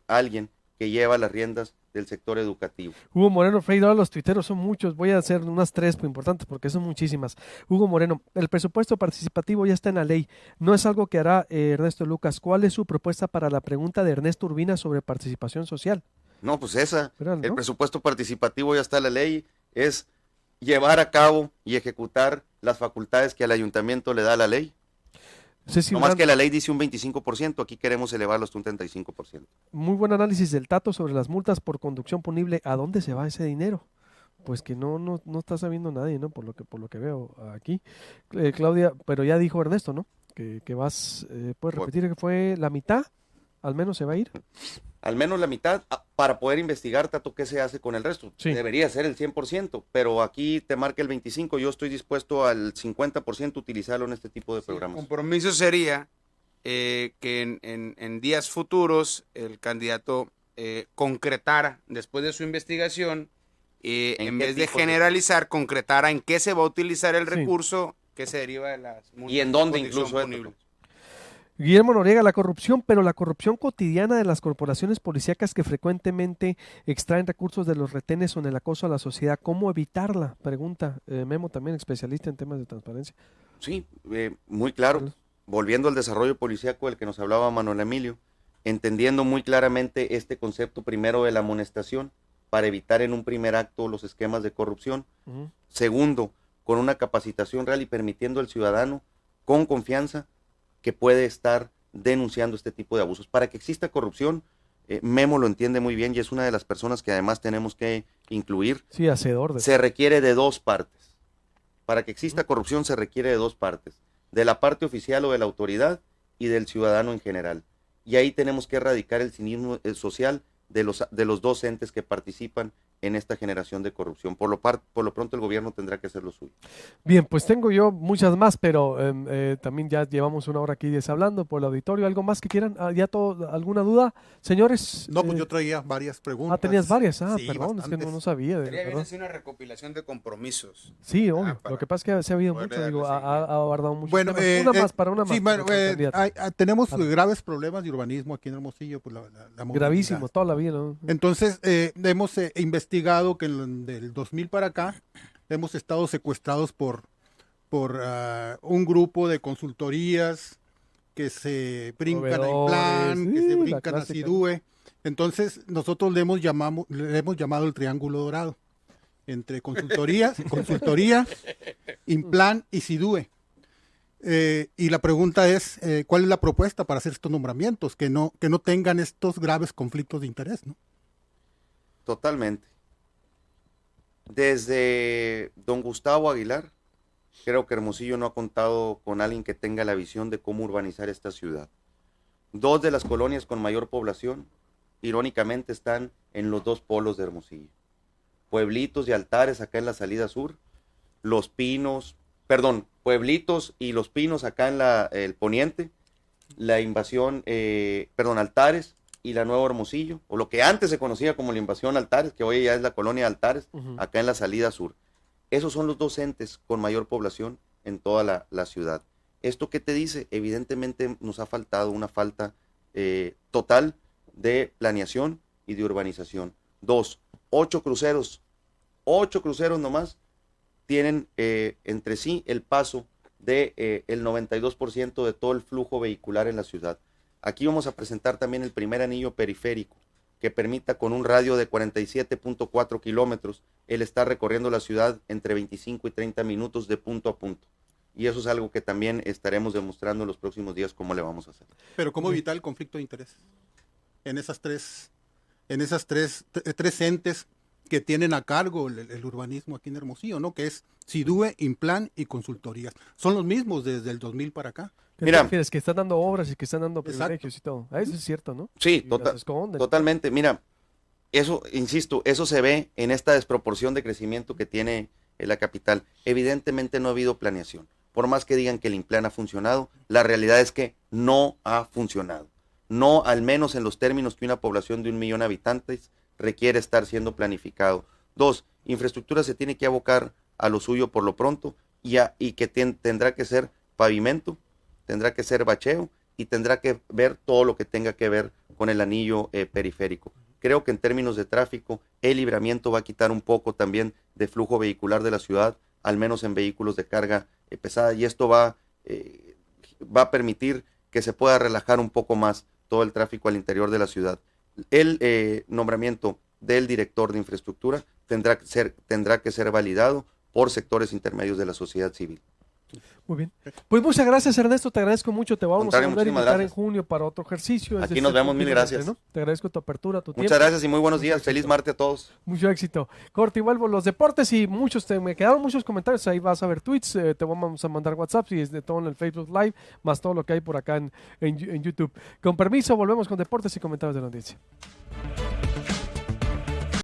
alguien que lleva las riendas del sector educativo. Hugo Moreno, Freire, ahora los tuiteros son muchos, voy a hacer unas 3 importantes porque son muchísimas. Hugo Moreno, el presupuesto participativo ya está en la ley, no es algo que hará Ernesto Lucas. ¿Cuál es su propuesta para la pregunta de Ernesto Urbina sobre participación social? No, pues esa, el presupuesto participativo ya está en la ley, es llevar a cabo y ejecutar las facultades que al ayuntamiento le da la ley. No más que la ley dice un 25%, aquí queremos elevarlo hasta un 35%. Muy buen análisis del Tato sobre las multas por conducción punible. ¿A dónde se va ese dinero? Pues que no está sabiendo nadie, ¿no? Por lo que veo aquí. Claudia, pero ya dijo Ernesto, ¿no? Que vas, ¿puedes repetir que fue la mitad? ¿Al menos se va a ir? Al menos la mitad, para poder investigar, Tato, qué se hace con el resto. Debería ser el 100%, pero aquí te marca el 25%, yo estoy dispuesto al 50% utilizarlo en este tipo de programas. El compromiso sería que en días futuros el candidato concretara, después de su investigación, en vez de generalizar, concretara en qué se va a utilizar el recurso que se deriva de las multas. Y en dónde incluso esto. Guillermo Noriega, la corrupción, pero la corrupción cotidiana de las corporaciones policíacas que frecuentemente extraen recursos de los retenes o en el acoso a la sociedad, ¿cómo evitarla? Pregunta Memo, también especialista en temas de transparencia. Sí, muy claro. Volviendo al desarrollo policíaco del que nos hablaba Manuel Emilio, entendiendo muy claramente este concepto primero de la amonestación para evitar en un primer acto los esquemas de corrupción. Segundo, con una capacitación real y permitiendo al ciudadano con confianza que puede estar denunciando este tipo de abusos. Para que exista corrupción, Memo lo entiende muy bien y es una de las personas que además tenemos que incluir. Sí, hacedor. Se requiere de 2 partes. Para que exista corrupción se requiere de 2 partes. De la parte oficial o de la autoridad y del ciudadano en general. Y ahí tenemos que erradicar el cinismo social de los 2 entes que participan en esta generación de corrupción. Por lo pronto el gobierno tendrá que hacer lo suyo. Bien, pues tengo yo muchas más, pero también ya llevamos 1 hora aquí hablando por el auditorio. ¿Algo más que quieran? ¿Alguna duda, señores? No, pues yo traía varias preguntas. Tenías varias. Sí, perdón, bastantes. es que no sabía. Sería bien hacer una recopilación de compromisos. Sí, obvio. Lo que pasa es que se ha habido mucho, digo, ha guardado mucho. Bueno, una más. Tenemos graves problemas de urbanismo aquí en Hermosillo. Pues la gravísimo, toda la vida, ¿no? Entonces, hemos investigado que del 2000 para acá hemos estado secuestrados por un grupo de consultorías que se brincan a Implan, que se brincan a SIDUE. Entonces nosotros le hemos llamado el Triángulo Dorado entre consultoría, Implan y SIDUE. Y la pregunta es, ¿cuál es la propuesta para hacer estos nombramientos que no tengan estos graves conflictos de interés, ¿no? Totalmente. Desde don Gustavo Aguilar, creo que Hermosillo no ha contado con alguien que tenga la visión de cómo urbanizar esta ciudad. 2 de las colonias con mayor población, irónicamente, están en los 2 polos de Hermosillo. Pueblitos y Altares acá en la salida sur, Pueblitos y Los Pinos acá en el poniente, Altares y la Nueva Hermosillo, o lo que antes se conocía como la Invasión Altares, que hoy ya es la colonia Altares, acá en la salida sur. Esos son los 2 entes con mayor población en toda la ciudad. ¿Esto qué te dice? Evidentemente nos ha faltado una falta total de planeación y de urbanización. 2, 8 cruceros nomás tienen entre sí el paso de el 92% de todo el flujo vehicular en la ciudad. Aquí vamos a presentar también el primer anillo periférico que permita con un radio de 47.4 kilómetros el estar recorriendo la ciudad entre 25 y 30 minutos de punto a punto. Y eso es algo que también estaremos demostrando en los próximos días cómo le vamos a hacer. Pero ¿cómo evitar el conflicto de intereses? En esas tres entes que tienen a cargo el urbanismo aquí en Hermosillo, ¿no? Que es SIDUE, Implan y consultorías. Son los mismos desde el 2000 para acá. Mira, que están dando obras y que están dando privilegios y todo. Eso es cierto, ¿no? Sí, totalmente. Mira, eso, insisto, eso se ve en esta desproporción de crecimiento que tiene la capital. Evidentemente no ha habido planeación. Por más que digan que el Implan ha funcionado, la realidad es que no ha funcionado. No, al menos en los términos que una población de 1 millón de habitantes requiere estar siendo planificado. 2, infraestructura se tiene que abocar a lo suyo por lo pronto y que tendrá que ser pavimento, tendrá que ser bacheo y tendrá que ver todo lo que tenga que ver con el anillo periférico. Creo que en términos de tráfico, el libramiento va a quitar un poco también de flujo vehicular de la ciudad, al menos en vehículos de carga pesada, y esto va a permitir que se pueda relajar un poco más todo el tráfico al interior de la ciudad. El nombramiento del director de infraestructura tendrá que ser validado por sectores intermedios de la sociedad civil. Muy bien. Pues muchas gracias, Ernesto, te agradezco mucho, te vamos a volver a invitar gracias. En junio para otro ejercicio. Aquí nos vemos, mil gracias. ¿no? Te agradezco tu apertura, tu tiempo. Muchas gracias y muy buenos días, feliz martes a todos. Mucho éxito. Corte y vuelvo, los deportes y me quedaron muchos comentarios, ahí vas a ver tweets, te vamos a mandar WhatsApp y es de todo en el Facebook Live, más todo lo que hay por acá en YouTube. Con permiso, volvemos con deportes y comentarios de la audiencia.